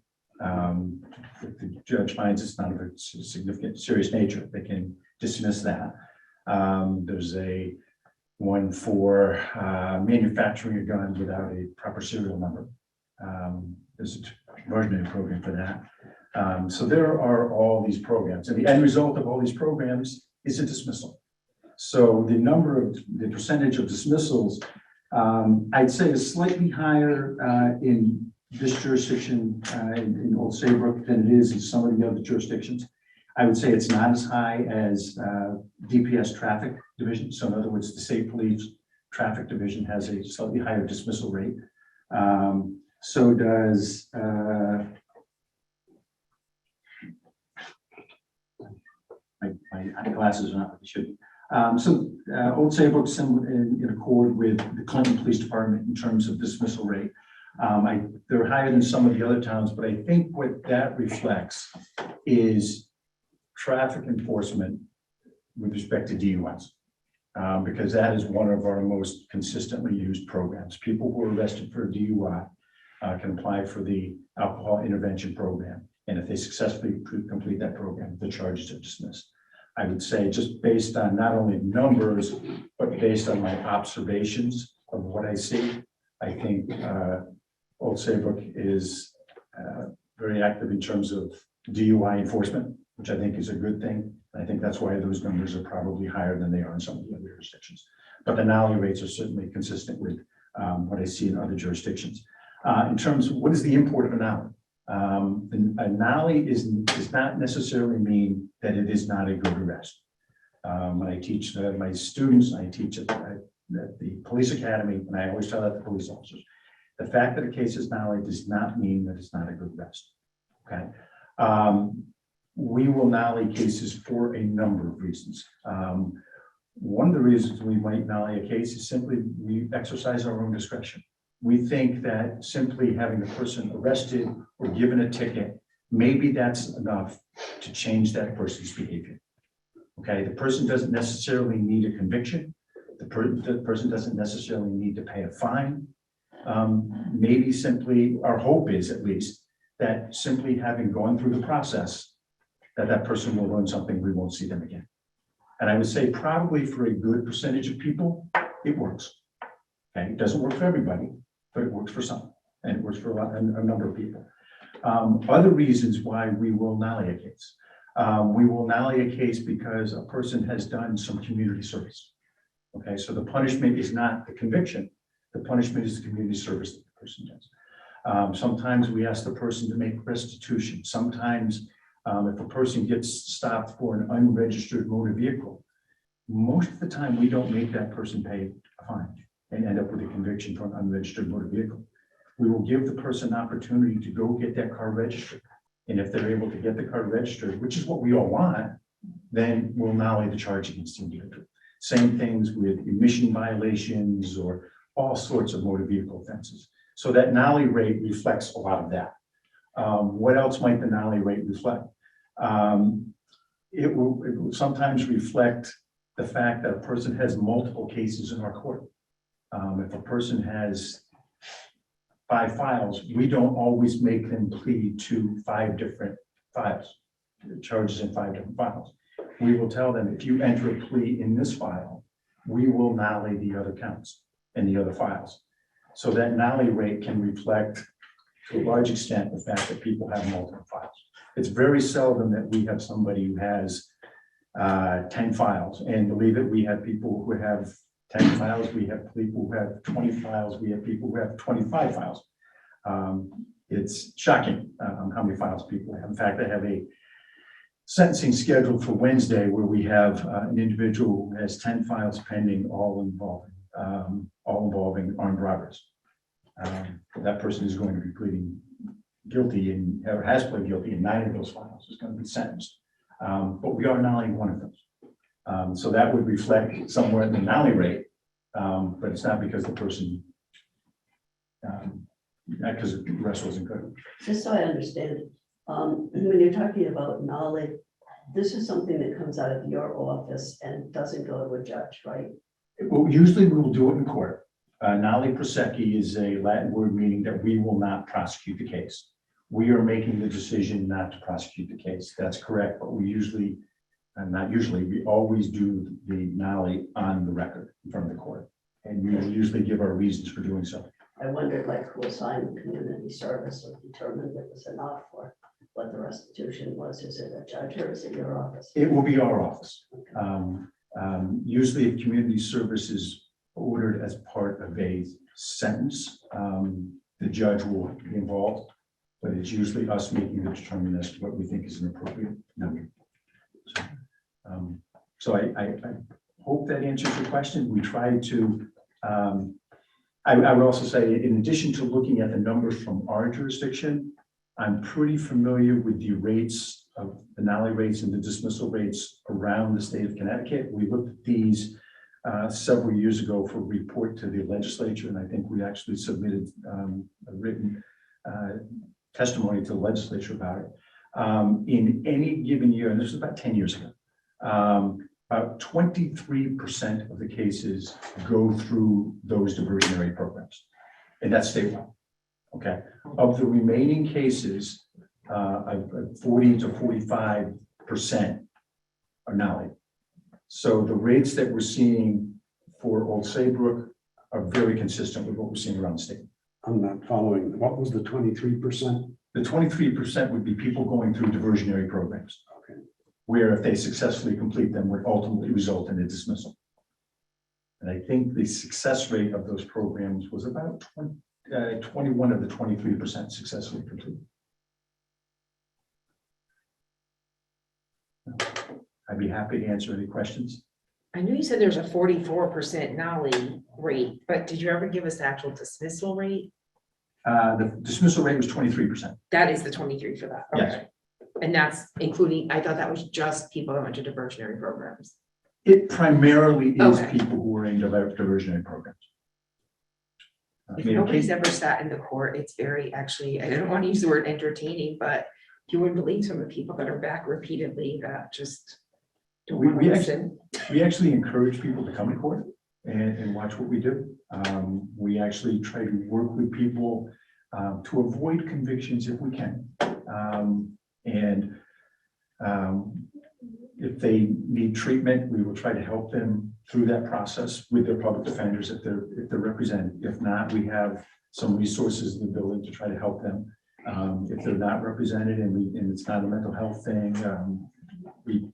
If the judge finds it's not of a significant, serious nature, they can dismiss that. There's a one for manufacturing a gun without a proper serial number. There's a diversionary program for that. So there are all these programs, and the end result of all these programs is a dismissal. So the percentage of dismissals, I'd say is slightly higher in this jurisdiction in Old Saybrook than it is in some of the other jurisdictions. I would say it's not as high as DPS traffic division. So in other words, the state police traffic division has a slightly higher dismissal rate. So does my glasses are not what they should be. Old Saybrook's in accord with the Clinton Police Department in terms of dismissal rate. They're higher than some of the other towns, but I think what that reflects is traffic enforcement with respect to DUIs, because that is one of our most consistently used programs. People who are arrested for a DUI can apply for the alcohol intervention program, and if they successfully complete that program, the charges are dismissed. I would say, just based on not only numbers, but based on my observations of what I see, I think Old Saybrook is very active in terms of DUI enforcement, which I think is a good thing. I think that's why those numbers are probably higher than they are in some of the other jurisdictions. But the nollie rates are certainly consistent with what I see in other jurisdictions. In terms of what is the import of a nollie? A nollie does not necessarily mean that it is not a good arrest. When I teach my students, I teach at the police academy, and I always tell that to police officers. The fact that a case is nollie does not mean that it's not a good arrest. Okay. We will nollie cases for a number of reasons. One of the reasons we might nollie a case is simply we exercise our own discretion. We think that simply having the person arrested or given a ticket, maybe that's enough to change that person's behavior. Okay, the person doesn't necessarily need a conviction. The person doesn't necessarily need to pay a fine. Maybe simply, our hope is at least, that simply having gone through the process, that person will learn something, we won't see them again. And I would say probably for a good percentage of people, it works. Okay, it doesn't work for everybody, but it works for some, and it works for a number of people. Other reasons why we will nollie a case. We will nolly a case because a person has done some community service. Okay, so the punishment is not the conviction. The punishment is the community service that the person does. Sometimes we ask the person to make restitution. Sometimes if a person gets stopped for an unregistered motor vehicle, most of the time we don't make that person pay a fine and end up with a conviction for an unregistered motor vehicle. We will give the person an opportunity to go get that car registered. And if they're able to get the car registered, which is what we all want, then we'll nolly the charge against the individual. Same things with emission violations or all sorts of motor vehicle offenses. So that nolly rate reflects a lot of that. What else might the nolly rate reflect? It will sometimes reflect the fact that a person has multiple cases in our court. If a person has 5 files, we don't always make them plead to 5 different files, charges in 5 different files. We will tell them, if you enter a plea in this file, we will nolly the other counts and the other files. So that nolly rate can reflect to a large extent the fact that people have multiple files. It's very seldom that we have somebody who has 10 files, and believe it, we have people who have 10 files, we have people who have 20 files, we have people who have 25 files. It's shocking how many files people have. In fact, I have a sentencing scheduled for Wednesday where we have an individual who has 10 files pending, all involving armed robbers. That person is going to be pleading guilty or has pled guilty in 9 of those files, is going to be sentenced. But we are nollying one of those. So that would reflect somewhere in the nolly rate, but it's not because the person, not because the rest wasn't good. Just so I understand, when you're talking about nolly, this is something that comes out of your office and doesn't go to a judge, right? Well, usually we will do it in court. Nolli prosecci is a Latin word meaning that we will not prosecute the case. We are making the decision not to prosecute the case. That's correct, but we usually, and not usually, we always do the nolly on the record in front of the court. And we will usually give our reasons for doing so. I wondered like who assigned the community service or determined it was enough or what the restitution was. Is it a judge or is it your office? It will be our office. Usually if community service is ordered as part of a sentence, the judge will be involved, but it's usually us making the determination as to what we think is an appropriate number. So I hope that answers your question. We try to, I would also say, in addition to looking at the numbers from our jurisdiction, I'm pretty familiar with the rates of the nolly rates and the dismissal rates around the state of Connecticut. We looked at these several years ago for a report to the legislature, and I think we actually submitted a written testimony to the legislature about it. In any given year, and this is about 10 years ago, about 23% of the cases go through those diversionary programs, and that's statewide. Okay, of the remaining cases, 40 to 45% are nolly. So the rates that we're seeing for Old Saybrook are very consistent with what we're seeing around the state. I'm not following. What was the 23%? The 23% would be people going through diversionary programs. Okay. Where if they successfully complete them would ultimately result in a dismissal. And I think the success rate of those programs was about 21 of the 23% successfully completed. I'd be happy to answer any questions. I know you said there's a 44% nolly rate, but did you ever give us the actual dismissal rate? The dismissal rate was 23%. That is the 23 for that. Yes. Okay. And that's including, I thought that was just people that went to diversionary programs. It primarily is Okay. people who are in diversionary programs. If nobody's ever sat in the court, it's very, actually, I don't want to use the word entertaining, but you wouldn't believe some of the people that are back repeatedly that just don't want to listen. We actually encourage people to come to court and watch what we do. We actually try to work with people to avoid convictions if we can. If they need treatment, we will try to help them through that process with their public defenders if they're represented. If not, we have some resources in the building to try to help them. If they're not represented and it's not a mental health thing, we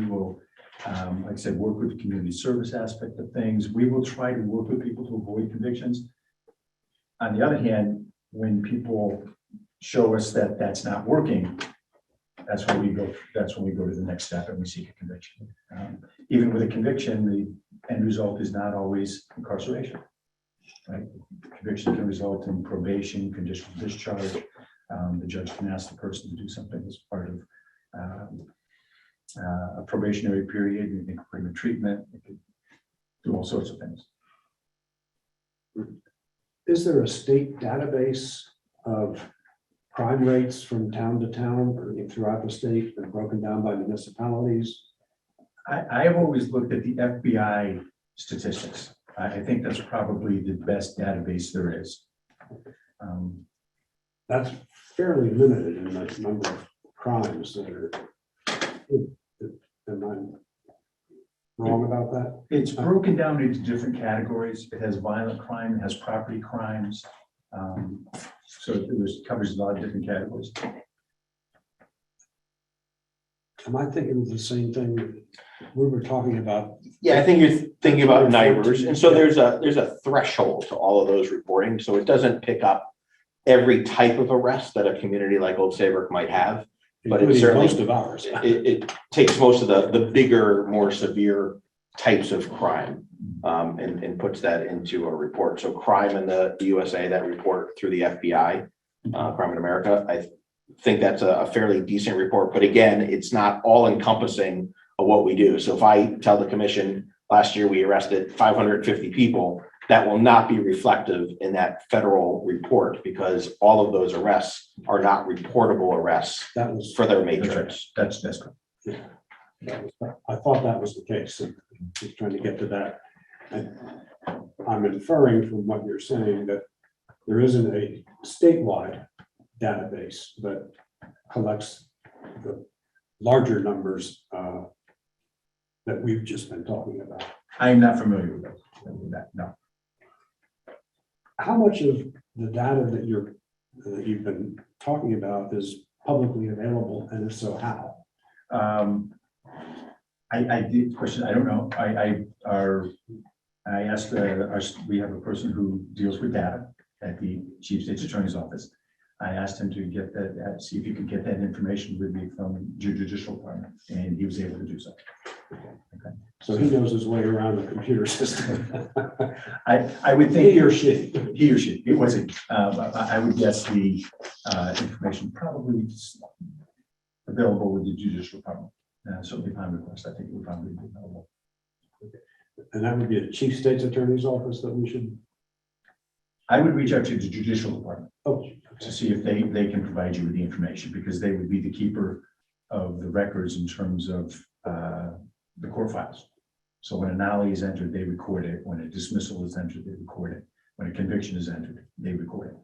will, like I said, work with the community service aspect of things. We will try to work with people to avoid convictions. On the other hand, when people show us that that's not working, that's when we go to the next step and we seek a conviction. Even with a conviction, the end result is not always incarceration. Right? Conviction can result in probation, conditional discharge. The judge can ask the person to do something as part of a probationary period. You can bring a treatment. It could do all sorts of things. Is there a state database of crime rates from town to town or throughout the state and broken down by municipalities? I have always looked at the FBI statistics. I think that's probably the best database there is. That's fairly limited in the number of crimes that are. Am I wrong about that? It's broken down into different categories. It has violent crime, it has property crimes. So it covers a lot of different categories. Am I thinking of the same thing we were talking about? Yeah, I think you're thinking about NIBRs. And so there's a threshold to all of those reporting. So it doesn't pick up every type of arrest that a community like Old Saybrook might have. But it Including certainly, most of ours. it takes most of the bigger, more severe types of crime and puts that into a report. So crime in the USA, that report through the FBI, Crime in America, I think that's a fairly decent report. But again, it's not all encompassing of what we do. So if I tell the commission last year we arrested 550 people, that will not be reflective in that federal report because all of those arrests are not reportable arrests That was, for their matrix. That's correct. I thought that was the case. And just trying to get to that. And I'm inferring from what you're saying that there isn't a statewide database that collects the larger numbers that we've just been talking about. I am not familiar with that, no. How much of the data that you've been talking about is publicly available, and if so, how? I did question, I don't know. I asked, we have a person who deals with data at the Chief State's Attorney's Office. I asked him to get that, see if he could get that information with me from the judicial department, and he was able to do so. Okay. So he knows his way around the computer system. I would think He or she. it wasn't, I would guess the information probably available with the judicial department. Certainly upon request, I think it would probably be available. And that would be a Chief State's Attorney's Office that we should. I would reach out to the judicial department Oh, to see if they can provide you with the information, because they would be the keeper of the records in terms of the court files. So when a nollie is entered, they record it. When a dismissal is entered, they record it. When a conviction is entered, they record it.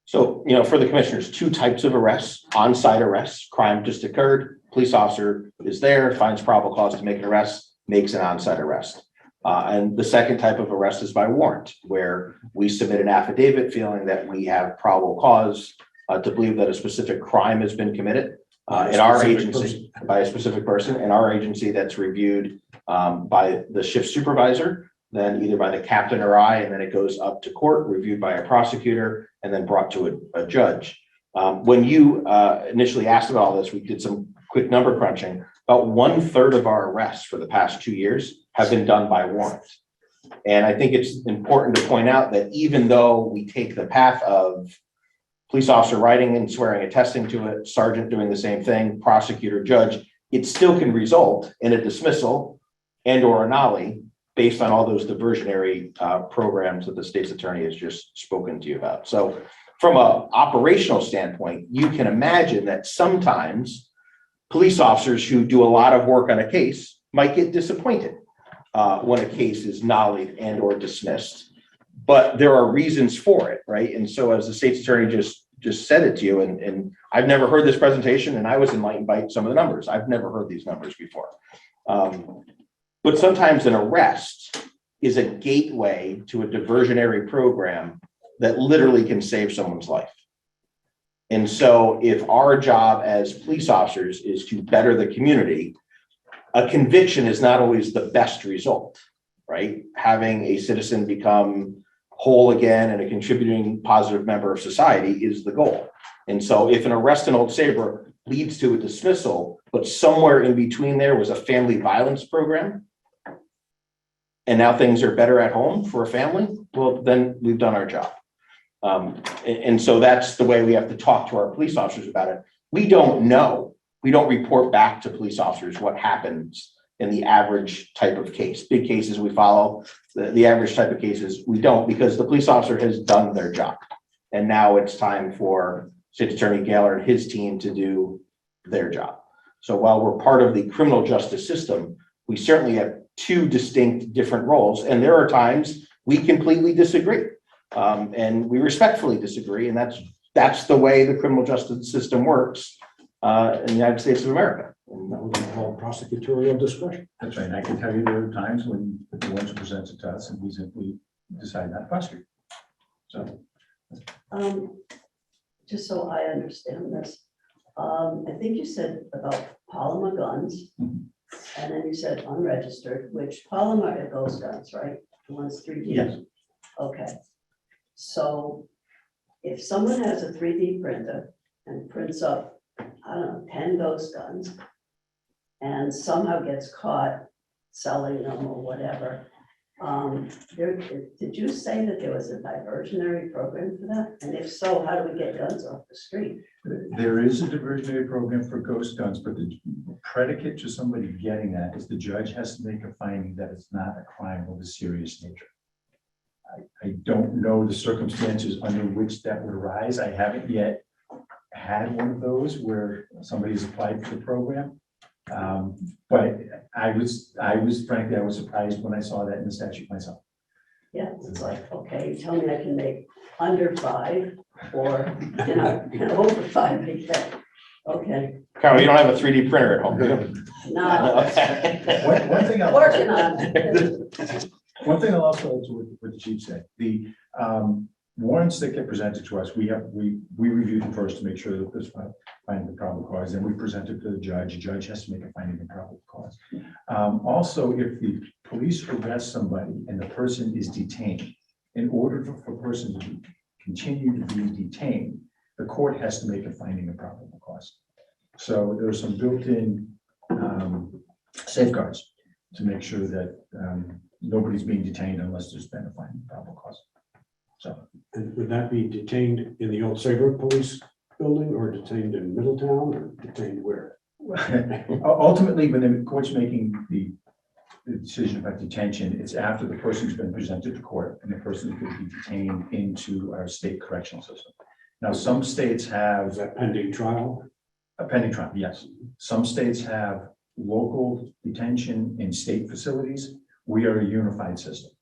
So, for the commissioners, two types of arrests: on-site arrests, crime just occurred, police officer is there, finds probable cause to make an arrest, makes an on-site arrest. And the second type of arrest is by warrant, where we submit an affidavit feeling that we have probable cause to believe that a specific crime has been committed in our agency by a specific person, in our agency that's reviewed by the shift supervisor, then either by the captain or I, and then it goes up to court, reviewed by a prosecutor, and then brought to a judge. When you initially asked about all this, we did some quick number crunching. About 1/3 of our arrests for the past 2 years have been done by warrant. And I think it's important to point out that even though we take the path of police officer writing and swearing attesting to it, sergeant doing the same thing, prosecutor, judge, it still can result in a dismissal and or a nollie based on all those diversionary programs that the state's attorney has just spoken to you about. So from an operational standpoint, you can imagine that sometimes police officers who do a lot of work on a case might get disappointed when a case is nollied and or dismissed, but there are reasons for it, right? And so as the state's attorney just said it to you, and I've never heard this presentation, and I was enlightened by some of the numbers. I've never heard these numbers before. But sometimes an arrest is a gateway to a diversionary program that literally can save someone's life. And so if our job as police officers is to better the community, a conviction is not always the best result, right? Having a citizen become whole again and a contributing positive member of society is the goal. And so if an arrest in Old Saybrook leads to a dismissal, but somewhere in between there was a family violence program, and now things are better at home for a family, well, then we've done our job. And so that's the way we have to talk to our police officers about it. We don't know. We don't report back to police officers what happens in the average type of case. Big cases we follow, the average type of cases we don't, because the police officer has done their job. And now it's time for State Attorney Gaylor and his team to do their job. So while we're part of the criminal justice system, we certainly have two distinct different roles. And there are times we completely disagree. And we respectfully disagree. And that's the way the criminal justice system works in the United States of America. And that would be called prosecutorial discretion. That's right. And I can tell you there are times when the ones presents it to us and we simply decide not to prosecute. So. Just so I understand this, I think you said about polymer guns, and then you said unregistered, which polymer are those guns, right? The ones 3D? Yes. Okay. So if someone has a 3D printer and prints up, I don't know, 10 ghost guns, and somehow gets caught selling them or whatever, did you say that there was a diversionary program for that? And if so, how do we get guns off the street? There is a diversionary program for ghost guns, but the predicate to somebody getting that is the judge has to make a finding that it's not a crime of a serious nature. I don't know the circumstances under which that would arise. I haven't yet had one of those where somebody's applied for the program. But I was frankly, I was surprised when I saw that in the statute myself. Yeah, it's like, okay, you tell me I can make under 5 or, over 5, I get. Okay, Carol, you don't have a 3D printer at home, do you? no, Okay. One thing working on it. One thing I'll also add to what the chief said, the warrants that get presented to us, we review them first to make sure that there's finding the probable cause, then we present it to the judge. The judge has to make a finding of probable cause. Also, if the police arrest somebody and the person is detained, in order for a person to continue to be detained, the court has to make a finding of probable cause. So there's some built-in safeguards to make sure that nobody's being detained unless there's been a finding of probable cause. So. And would that be detained in the old Saybrook Police Building or detained in Middletown or detained where? Ultimately, when the court's making the decision about detention, it's after the person's been presented to court and the person could be detained into our state correctional system. Now, some states have Is that pending trial? a pending trial, yes. Some states have local detention in state facilities. We are a unified system.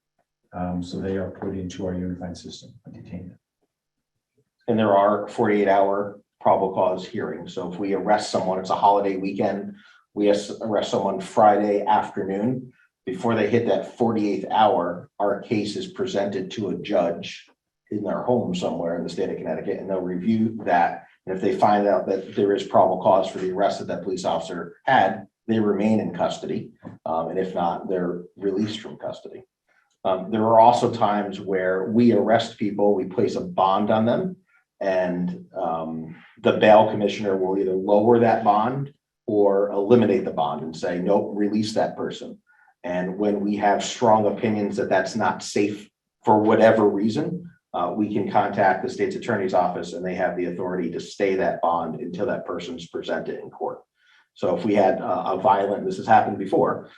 So they are put into our unified system and detained. And there are 48-hour probable cause hearings. So if we arrest someone, it's a holiday weekend, we arrest someone Friday afternoon, before they hit that 48th hour, our case is presented to a judge in their home somewhere in the state of Connecticut, and they'll review that. And if they find out that there is probable cause for the arrest that police officer had, they remain in custody. And if not, they're released from custody. There are also times where we arrest people, we place a bond on them, and the bail commissioner will either lower that bond or eliminate the bond and say, nope, release that person. And when we have strong opinions that that's not safe for whatever reason, we can contact the state's attorney's office and they have the authority to stay that bond until that person's presented in court. So if we had a violent, this has happened before,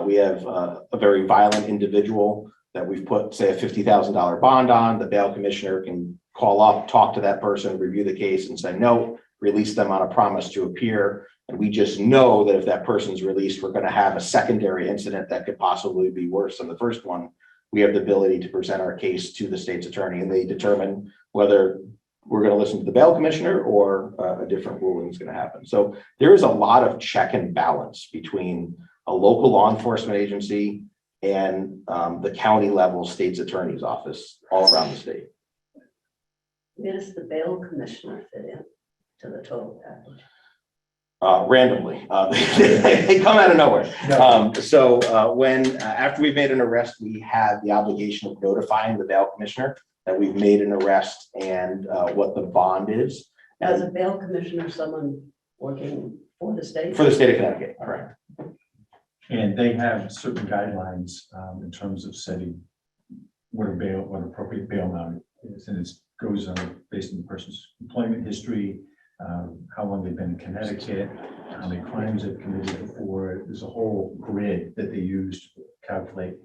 we have a very violent individual that we've put, say, a $50,000 bond on, the bail commissioner can call up, talk to that person, review the case and say, no, release them on a promise to appear. And we just know that if that person's released, we're going to have a secondary incident that could possibly be worse than the first one. We have the ability to present our case to the state's attorney and they determine whether we're going to listen to the bail commissioner or a different ruling is going to happen. So there is a lot of check and balance between a local law enforcement agency and the county level state's attorney's office all around the state. Where does the bail commissioner fit in? to the total package? Randomly, they come out of nowhere. After we've made an arrest, we have the obligation of notifying the bail commissioner that we've made an arrest and what the bond is. As a bail commissioner, someone working for the state? For the state of Connecticut, correct. And they have certain guidelines in terms of setting what appropriate bail amount is, and it goes based on the person's employment history, how long they've been in Connecticut, how many crimes they've committed before. There's a whole grid that they use to calculate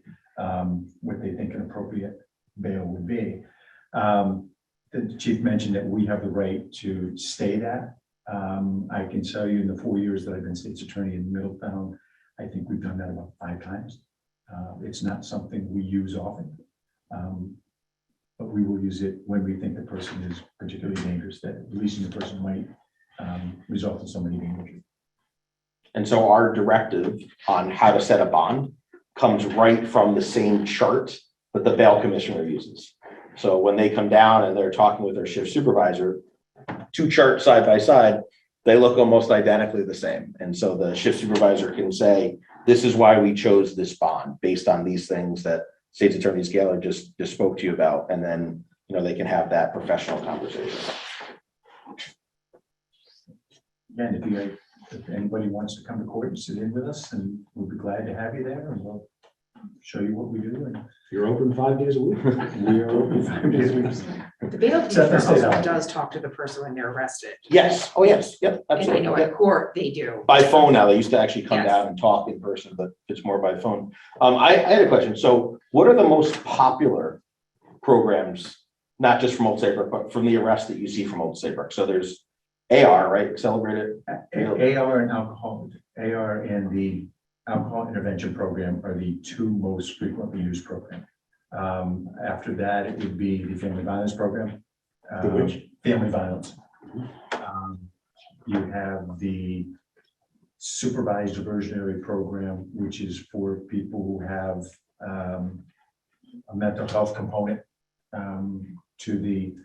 what they think an appropriate bail would be. The chief mentioned that we have the right to stay that. I can tell you in the 4 years that I've been state's attorney in Middletown, I think we've done that about 5 times. It's not something we use often, but we will use it when we think the person is particularly dangerous, that releasing the person might result in somebody being injured. And so our directive on how to set a bond comes right from the same chart that the bail commissioner uses. So when they come down and they're talking with their shift supervisor, 2 charts side by side, they look almost identically the same. And so the shift supervisor can say, this is why we chose this bond based on these things that State's Attorney Scaler just spoke to you about. And then, they can have that professional conversation. Again, if anybody wants to come to court and sit in with us, and we'll be glad to have you there, and we'll show you what we do. And You're open 5 days a week. we are open 5 days a week. The bail Except for commissioner state also hours. does talk to the person when they're arrested. Yes. Oh, yes. Yep. And I Absolutely. know Yep. at court, they do. By phone now. They used to actually come Yes. down and talk in person, but it's more by phone. I had a question. So what are the most popular programs, not just from Old Saybrook, but from the arrest that you see from Old Saybrook? So there's AR, right? Accelerated. AR and the alcohol intervention program are the 2 most frequently used programs. After that, it would be the family violence program. Which? Family violence. You have the supervised diversionary program, which is for people who have a mental health component to the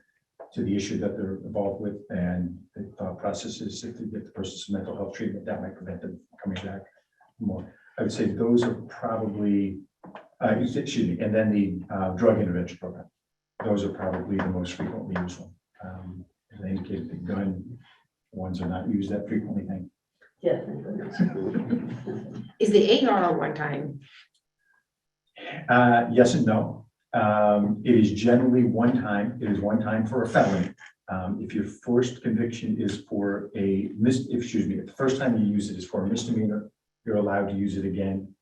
issue that they're involved with, and the thought process is if they get the person some mental health treatment, that might prevent them coming back more. I would say those are probably, excuse me, and then the drug intervention program. Those are probably the most frequently used one. As I indicated, the gun ones are not used that frequently. Yeah, thank goodness. Is the AR a one-time? Yes and no. It is generally one time. It is one time for a felony. If your first conviction is for if the first time you use it is for a misdemeanor, you're allowed to use it again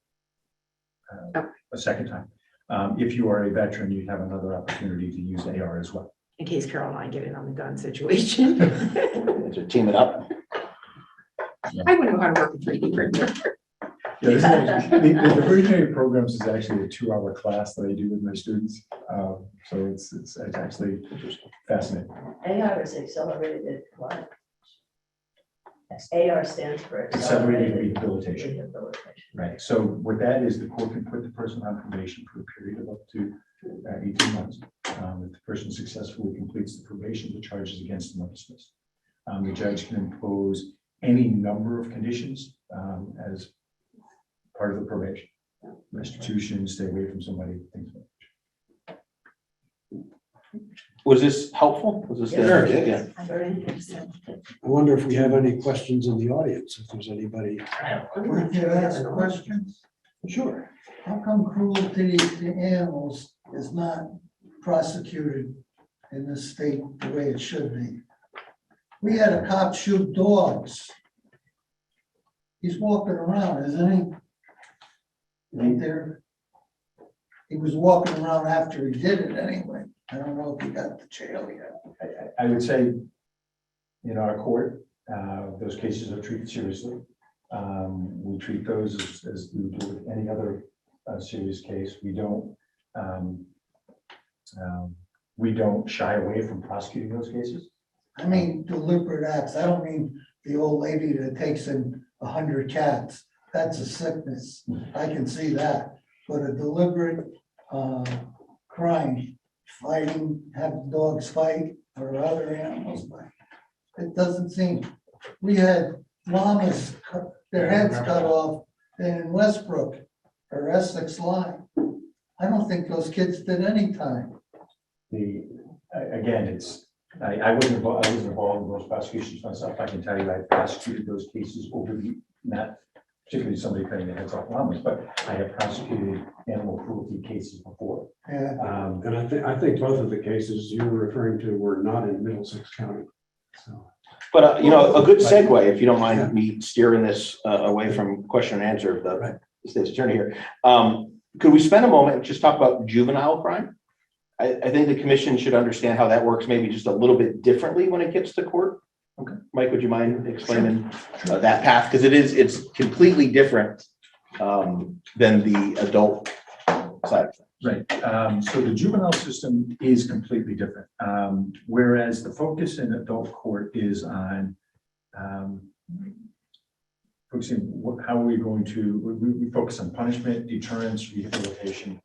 a second time. If you are a veteran, you have another opportunity to use AR as well. In case Carol and I get in on the gun situation. To team it up. I wouldn't know how to work a 3D printer. Yeah, the diversionary programs is actually a 2-hour class that I do with my students. So it's actually fascinating. AR is accelerated what? AR stands for Accelerated rehabilitation. rehabilitation. Right. So what that is, the court can put the person on probation for a period of up to 18 months. If the person successfully completes the probation, the charges against them are dismissed. The judge can impose any number of conditions as part of the probation. Restitution, stay away from somebody, things like that. Was this helpful? Was this? Yeah. Yeah. Very interesting. I wonder if we have any questions in the audience, if there's anybody. Would you ask a question? Sure. How come cruelty to animals is not prosecuted in this state the way it should be? We had a cop shoot dogs. He's walking around, isn't he? Ain't there? He was walking around after he did it anyway. I don't know if he got to jail yet. I would say in our court, those cases are treated seriously. We treat those as we do with any other serious case. We don't shy away from prosecuting those cases. I mean deliberate acts. I don't mean the old lady that takes in 100 cats. That's a sickness. I can see that. But a deliberate crime, fighting, have dogs fight or other animals fight. It doesn't seem, we had llamas, their heads cut off in Westbrook or Essex line. I don't think those kids did any time. Again, I wasn't involved in those prosecutions myself. I can tell you I prosecuted those cases not particularly somebody cutting their heads off llamas, but I have prosecuted animal cruelty cases before. Yeah, And I think both of the cases you were referring to were not in Middlesex County. So, But, a good segue, if you don't mind me steering this away from question and answer of the state's attorney here. Could we spend a moment and just talk about juvenile crime? I think the commission should understand how that works maybe just a little bit differently when it gets to court. Okay. Mike, would you mind explaining that path? Because it's completely different than the adult side. Right, so the juvenile system is completely different. Whereas the focus in adult court is on focusing, how are we going to, we focus on punishment, deterrence, rehabilitation,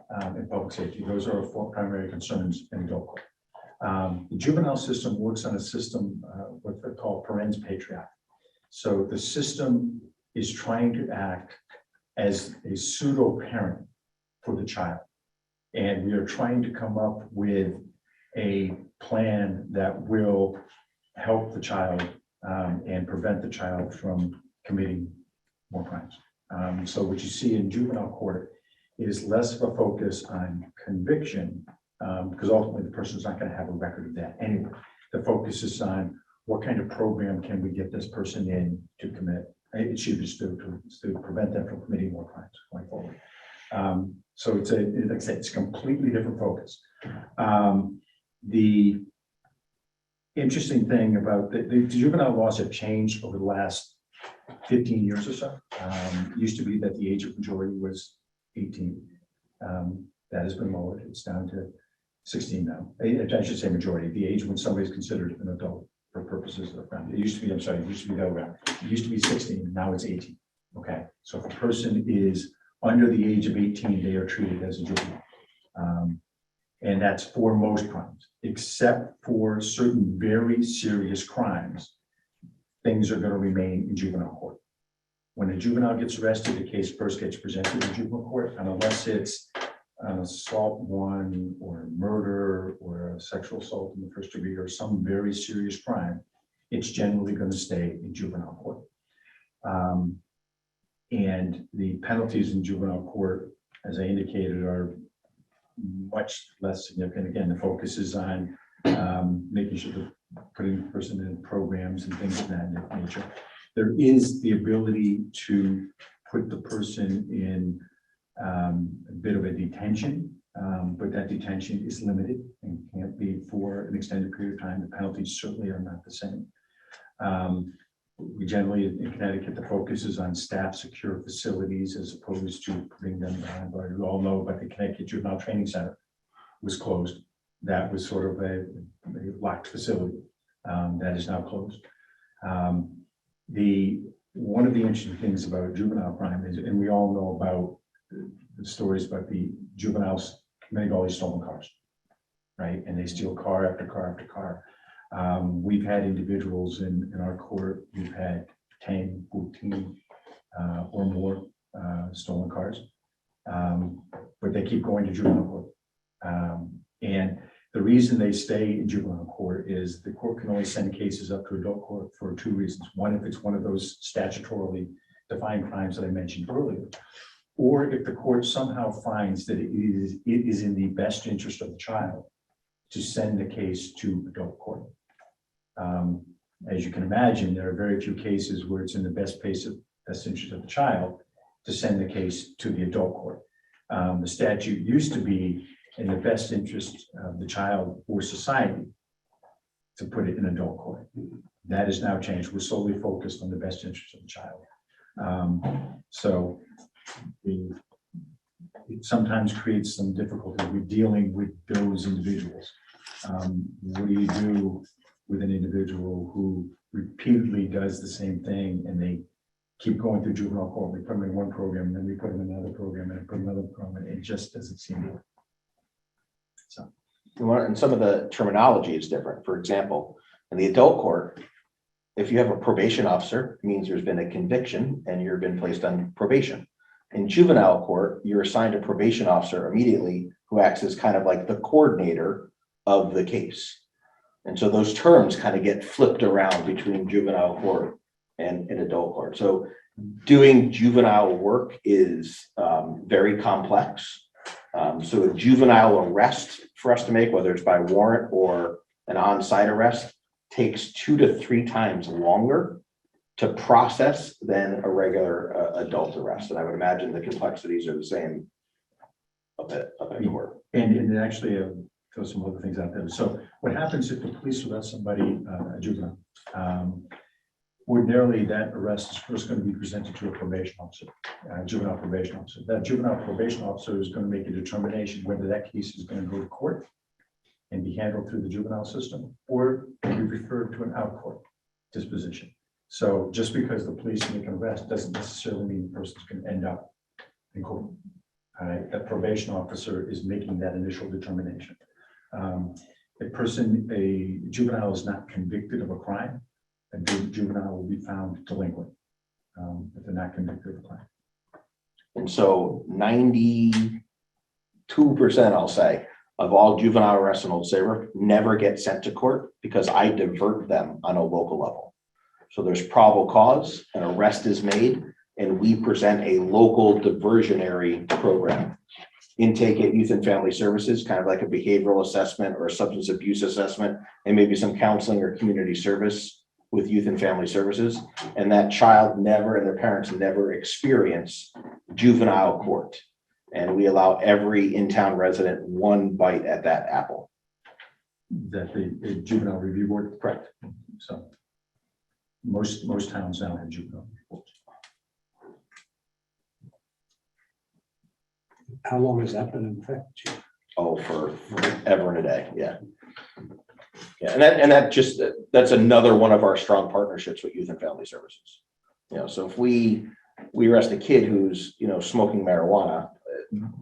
and public safety. Those are our four primary concerns in adult court. The juvenile system works on a system, what they call parens patriae. So the system is trying to act as a pseudo parent for the child. And we are trying to come up with a plan that will help the child and prevent the child from committing more crimes. So what you see in juvenile court is less of a focus on conviction, because ultimately the person's not going to have a record of that anyway. The focus is on what kind of program can we get this person in to commit, it should be to prevent them from committing more crimes going forward. So it's like I said, it's a completely different focus. The interesting thing about the juvenile laws have changed over the last 15 years or so. It used to be that the age of majority was 18. That has been lowered. It's down to 16 now. I should say majority, the age when somebody is considered an adult for purposes of crime. It used to be, I'm sorry, it used to be the other way around. It used to be 16, now it's 18. Okay, so if a person is under the age of 18, they are treated as a juvenile. And that's for most crimes, except for certain very serious crimes, things are going to remain in juvenile court. When a juvenile gets arrested, the case first gets presented in juvenile court, and unless it's an assault one or murder or a sexual assault in the first degree or some very serious crime, it's generally going to stay in juvenile court. And the penalties in juvenile court, as I indicated, are much less significant. Again, the focus is on making sure that putting the person in programs and things of that nature. There is the ability to put the person in a bit of a detention, but that detention is limited and can't be for an extended period of time. The penalties certainly are not the same. We generally, in Connecticut, the focus is on staff secure facilities as opposed to putting them behind bars. We all know about the Connecticut Juvenile Training Center was closed. That was sort of a locked facility that is now closed. One of the interesting things about juvenile crime is, and we all know about the stories about the juveniles committing all these stolen cars, right? And they steal car after car after car. We've had individuals in our court, we've had 10, 14 or more stolen cars, but they keep going to juvenile court. And the reason they stay in juvenile court is the court can only send cases up to adult court for two reasons. One, if it's one of those statutorily defined crimes that I mentioned earlier, or if the court somehow finds that it is in the best interest of the child to send the case to adult court. As you can imagine, there are very few cases where it's in the best interest of the child to send the case to the adult court. The statute used to be in the best interest of the child or society to put it in adult court. That has now changed. We're solely focused on the best interest of the child. So it sometimes creates some difficulty with dealing with those individuals. What do you do with an individual who repeatedly does the same thing and they keep going through juvenile court? We put them in one program, and then we put them in another program, and put another program. It just doesn't seem to work. So, And some of the terminology is different. For example, In the adult court, if you have a probation officer, it means there's been a conviction and you've been placed on probation. In juvenile court, you're assigned a probation officer immediately who acts as kind of like the coordinator of the case. And so those terms kind of get flipped around between juvenile court and adult court. So doing juvenile work is very complex. So a juvenile arrest for us to make, whether it's by warrant or an on-site arrest, takes 2 to 3 times longer to process than a regular adult arrest. And I would imagine the complexities are the same up at court. And actually, throw some other things out there. So what happens if the police arrest somebody, a juvenile? Ordinarily, that arrest is first going to be presented to a probation officer, juvenile probation officer. That juvenile probation officer is going to make a determination whether that case is going to go to court and be handled through the juvenile system, or be referred to an out court disposition. So just because the police make an arrest doesn't necessarily mean the person's going to end up in court. That probation officer is making that initial determination. A juvenile is not convicted of a crime, a juvenile will be found delinquent if they're not convicted of a crime. And so 92%, I'll say, of all juvenile arrests in Old Saybrook never get sent to court because I divert them on a local level. So there's probable cause, an arrest is made, and we present a local diversionary program. Intake at Youth and Family Services, kind of like a behavioral assessment or a substance abuse assessment, and maybe some counseling or community service with Youth and Family Services. And that child never, and their parents never experience juvenile court. And we allow every in-town resident one bite at that apple. That the juvenile review board? Correct. So most towns now have juvenile reports. How long has that been in effect, Chief? Oh, for forever and a day, yeah. Yeah, that's another one of our strong partnerships with Youth and Family Services. You know, so if we arrest a kid who's, smoking marijuana,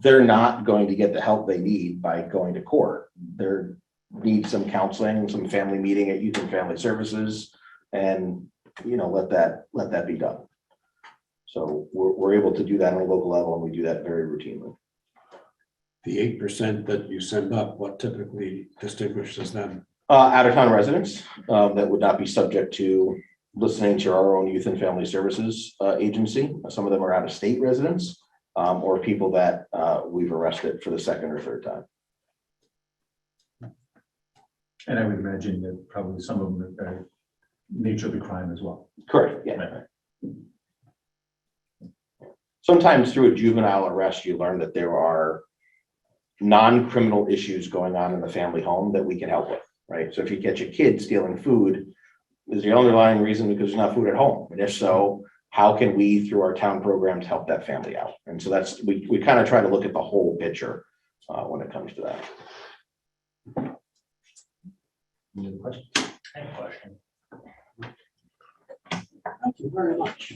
they're not going to get the help they need by going to court. They need some counseling, some family meeting at Youth and Family Services, and let that be done. So we're able to do that on a local level, and we do that very routinely. The 8% that you send up, what typically distinguishes them? Out-of-town residents that would not be subject to listening to our own Youth and Family Services agency. Some of them are out-of-state residents or people that we've arrested for the second or third time. And I would imagine that probably some of them are nature of the crime as well. Correct, yeah. Sometimes through a juvenile arrest, you learn that there are non-criminal issues going on in the family home that we can help with, right? So if you catch a kid stealing food, is the underlying reason because there's not food at home? And if so, how can we, through our town programs, help that family out? And so we kind of try to look at the whole picture when it comes to that. Any other questions? Any question? Thank you very much.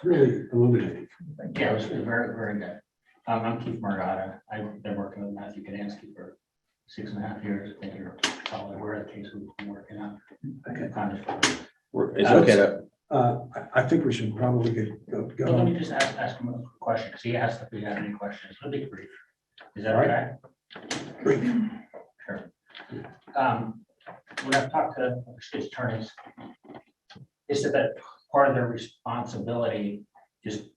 Really illuminating. Yeah, it was very, very good. I'm Keith Margada. I've been working with Matthew Kadansky for 6.5 years. I think you're probably aware of the case we've been working on. Okay. It's okay to. I think we should probably go Let me on. just ask him a question, because he asked if we had any questions. It'll be brief. Is that okay? Brief. Sure. When I've talked to state's attorneys, they said that part of their responsibility is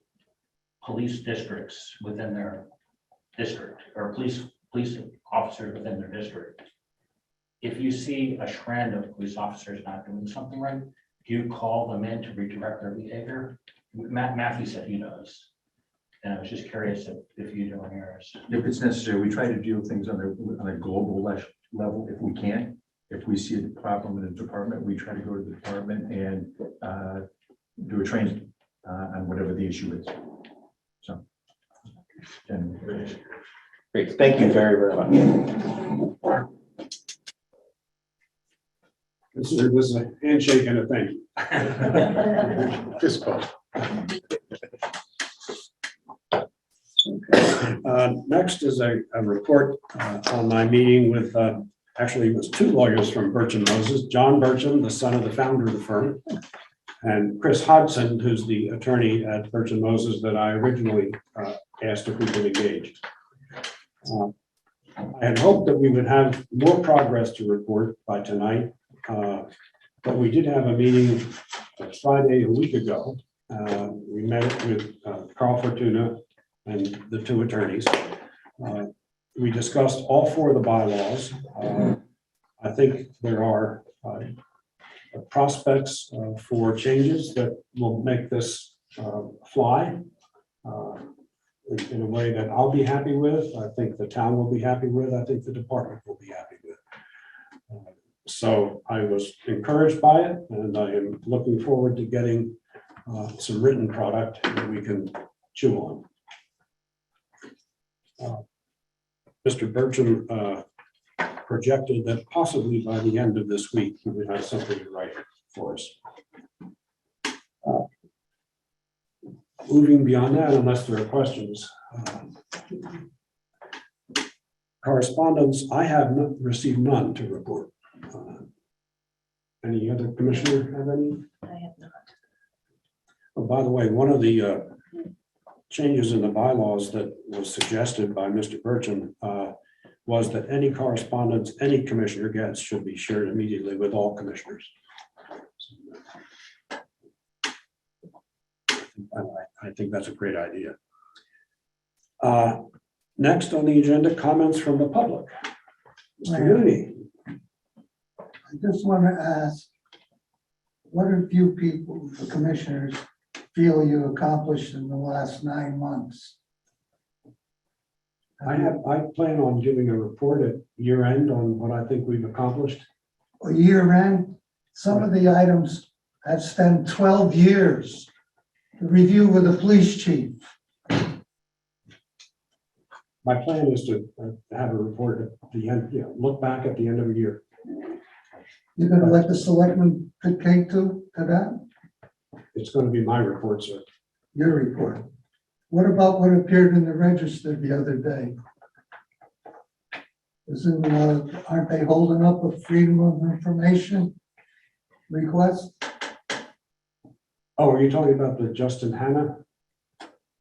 police districts within their district, or police officers within their district. If you see a trend of police officers not doing something right, do you call them in to redirect their behavior? Matthew said he does. And I was just curious if you do on yours. If it's necessary, we try to deal with things on a global level if we can. If we see a problem in a department, we try to go to the department and do a training on whatever the issue is. So. Great, thank you very, very much. This is a handshake and a thank you. Fist bump. Next is a report on my meeting with actually, it was two lawyers from Bircham Moses, John Bircham, the son of the founder of the firm, and Chris Hodgson, who's the attorney at Bircham Moses that I originally asked if we could engage. I had hoped that we would have more progress to report by tonight, but we did have a meeting Friday a week ago. We met with Carl Fortuna and the two attorneys. We discussed all four of the bylaws. I think there are prospects for changes that will make this fly in a way that I'll be happy with. I think the town will be happy with. I think the department will be happy with. So I was encouraged by it, and I am looking forward to getting some written product that we can chew on. Mr. Bertram projected that possibly by the end of this week, he would have something to write for us. Moving beyond that, unless there are questions. Correspondence, I have received none to report. Any other commissioner have any? I have not. Oh, by the way, one of the changes in the bylaws that was suggested by Mr. Bertram was that any correspondence any commissioner gets should be shared immediately with all commissioners. I think that's a great idea. Next on the agenda, comments from the public. Mr. Mooney. I just want to ask, what have you people, the commissioners, feel you accomplished in the last 9 months? I plan on doing a report at year end on what I think we've accomplished. A year end, some of the items have spent 12 years. The review with the police chief. My plan is to have a report at the end, look back at the end of a year. You're gonna let the selectmen dictate to that? It's going to be my report, sir. Your report. What about what appeared in the register the other day? Aren't they holding up a freedom of information request? Oh, are you talking about the Justin Hanna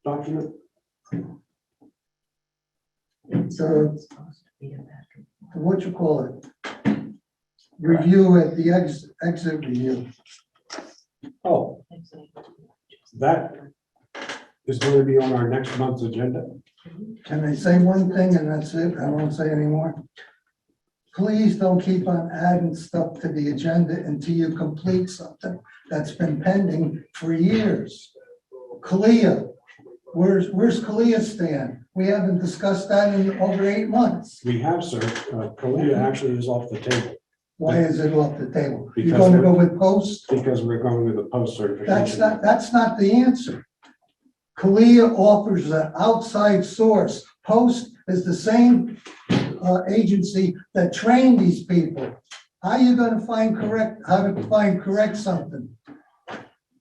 document? What you call it? Review at the exit review. Oh, that is going to be on our next month's agenda. Can I say one thing and that's it? I won't say anymore. Please don't keep on adding stuff to the agenda until you complete something that's been pending for years. Kalia, where's Kalia stand? We haven't discussed that in over 8 months. We have, sir. Kalia actually is off the table. Why is it off the table? You're Because going to we're- go with post? Because we're going with a post certification. That's not the answer. Kalia offers an outside source. Post is the same agency that trained these people. How are you gonna how to find correct something?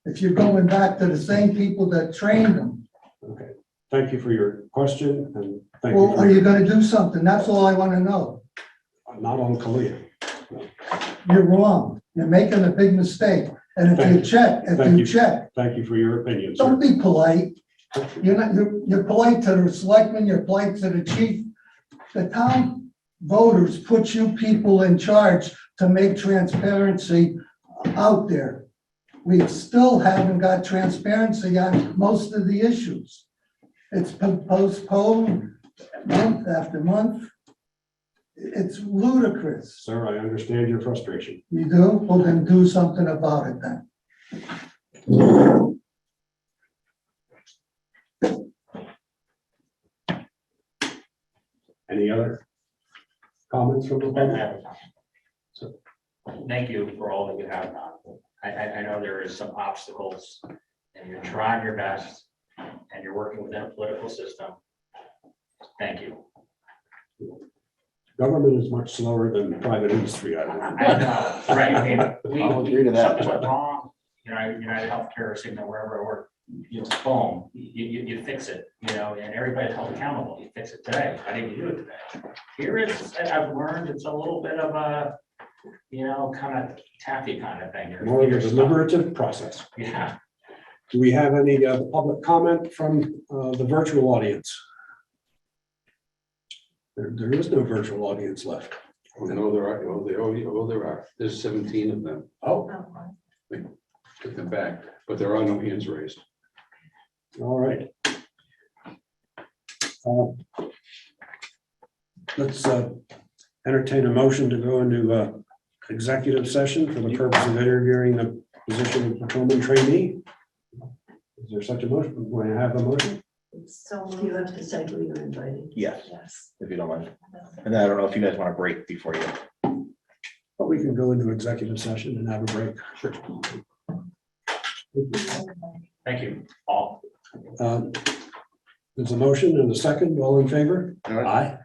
If you're going back to the same people that trained them. Okay. Thank you for your question and thank you. Well, for- are you gonna do something? That's all I wanna know. Not on Kalia. You're wrong. You're making a big mistake. And if Thank you you. check, Thank you for your opinion, sir. don't be polite. You're polite to the selectmen, you're polite to the chief. The town voters put you people in charge to make transparency out there. We still haven't got transparency on most of the issues. It's been postponed month after month. It's ludicrous. Sir, I understand your frustration. You do? Well, then do something about it then. Any other comments from the public? Thank you for all that you have done. I know there is some obstacles and you're trying your best and you're working within a political system. Thank you. Government is much slower than private industry. I I know, right, I mean, I'll agree to that. something went wrong, United Healthcare or Cigna, wherever I work, boom, you fix it, and everybody's held accountable. You fix it today. How did you do it today? Here is, I've learned it's a little bit of a, kind of taffy kind of thing. More of a deliberative process. Yeah. Do we have any public comment from the virtual audience? There is no virtual audience left. No, there are, there are. There's 17 of them. Oh, Took them back, but there are no hands raised. all right. Let's entertain a motion to go into executive session for the purpose of interviewing the position of patrolman trainee. Is there such a motion? Do I have a motion? So You have to say who you're inviting. Yes, yes. if you don't mind. And then I don't know if you guys want to break before you. But we can go into executive session and have a break. Sure. Thank you all. There's a motion and a second. All in favor? All right. Aye.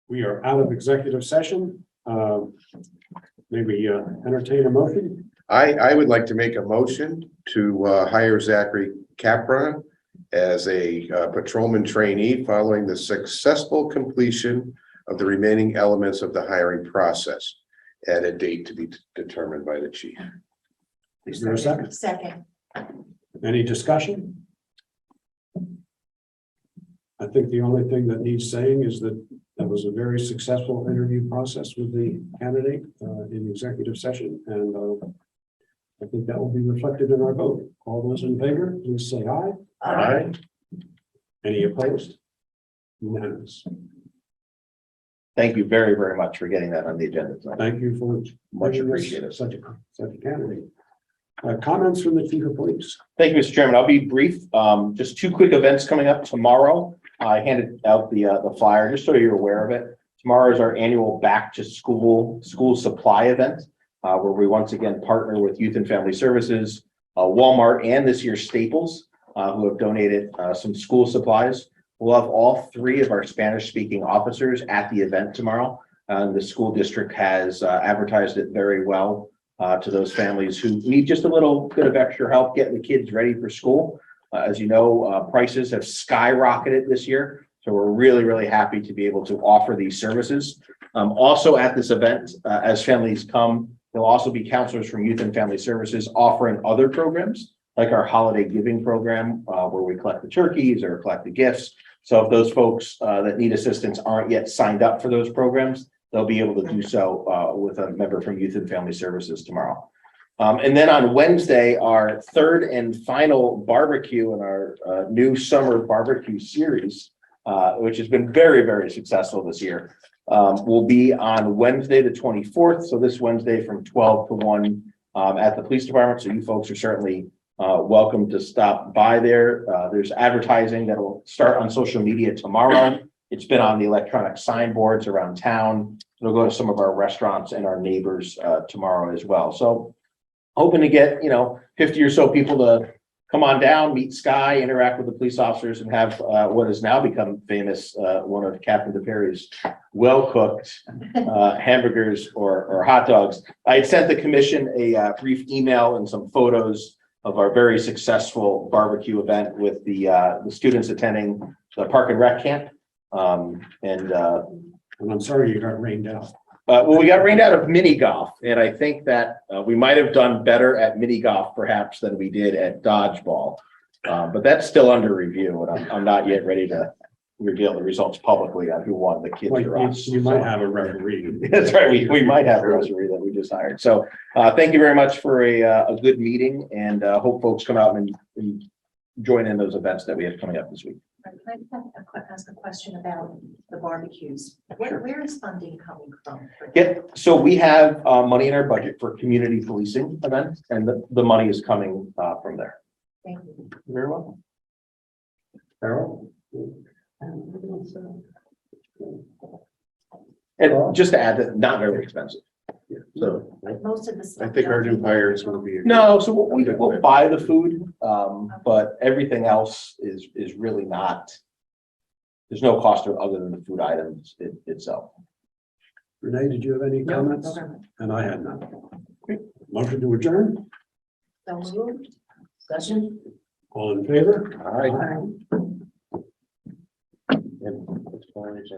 We are out of executive session. Maybe entertain a motion. I would like to make a motion to hire Zachary Capron as a patrolman trainee following the successful completion of the remaining elements of the hiring process at a date to be determined by the chief. Is there a second? Second. Any discussion? I think the only thing that needs saying is that that was a very successful interview process with the candidate in executive session, and I think that will be reflected in our vote. All those in favor, please say aye. Aye. Any opposed? Unanimous. Thank you very, very much for getting that on the agenda tonight. Thank you for Much giving us appreciated. such a candidate. Comments from the chief of police? Thank you, Mr. Chairman. I'll be brief. Just two quick events coming up tomorrow. I handed out the flyer just so you're aware of it. Tomorrow is our annual back to school supply event, where we once again partner with Youth and Family Services, Walmart, and this year's Staples, who have donated some school supplies. We'll have all three of our Spanish-speaking officers at the event tomorrow. The school district has advertised it very well to those families who need just a little bit of extra help getting the kids ready for school. As you know, prices have skyrocketed this year, so we're really, really happy to be able to offer these services. Also at this event, as families come, there'll also be counselors from Youth and Family Services offering other programs, like our holiday giving program, where we collect the turkeys or collect the gifts. So if those folks that need assistance aren't yet signed up for those programs, they'll be able to do so with a member from Youth and Family Services tomorrow. And then on Wednesday, our third and final barbecue in our new summer barbecue series, which has been very, very successful this year, will be on Wednesday, the 24th. So this Wednesday from 12 to 1 at the police department. So you folks are certainly welcome to stop by there. There's advertising that will start on social media tomorrow. It's been on the electronic signboards around town. It'll go to some of our restaurants and our neighbors tomorrow as well. So hoping to get, 50 or so people to come on down, meet Sky, interact with the police officers, and have what has now become famous, one of Captain DePerry's well-cooked hamburgers or hot dogs. I had sent the commission a brief email and some photos of our very successful barbecue event with the students attending the Park and Rec camp. And I'm sorry you got rained out. Well, we got rained out of mini golf, and I think that we might have done better at mini golf perhaps than we did at dodgeball. But that's still under review, and I'm not yet ready to reveal the results publicly on who won the kids or us. You might have a referee. That's right. We might have a referee that we just hired. So thank you very much for a good meeting, and hope folks come out and join in those events that we have coming up this week. Can I ask a question about the barbecues? Where is funding coming from? Yeah, so we have money in our budget for community policing events, and the money is coming from there. Thank you. Very well. Carol? And just to add that, not very expensive. So But most of the stuff. I think our new hire is going to be. no, so we'll buy the food, but everything else is really not there's no cost other than the food items itself. Renee, did you have any comments? And I had none. Motion to adjourn, So moved. Discussion? all in favor? All right. And it's fine, it's,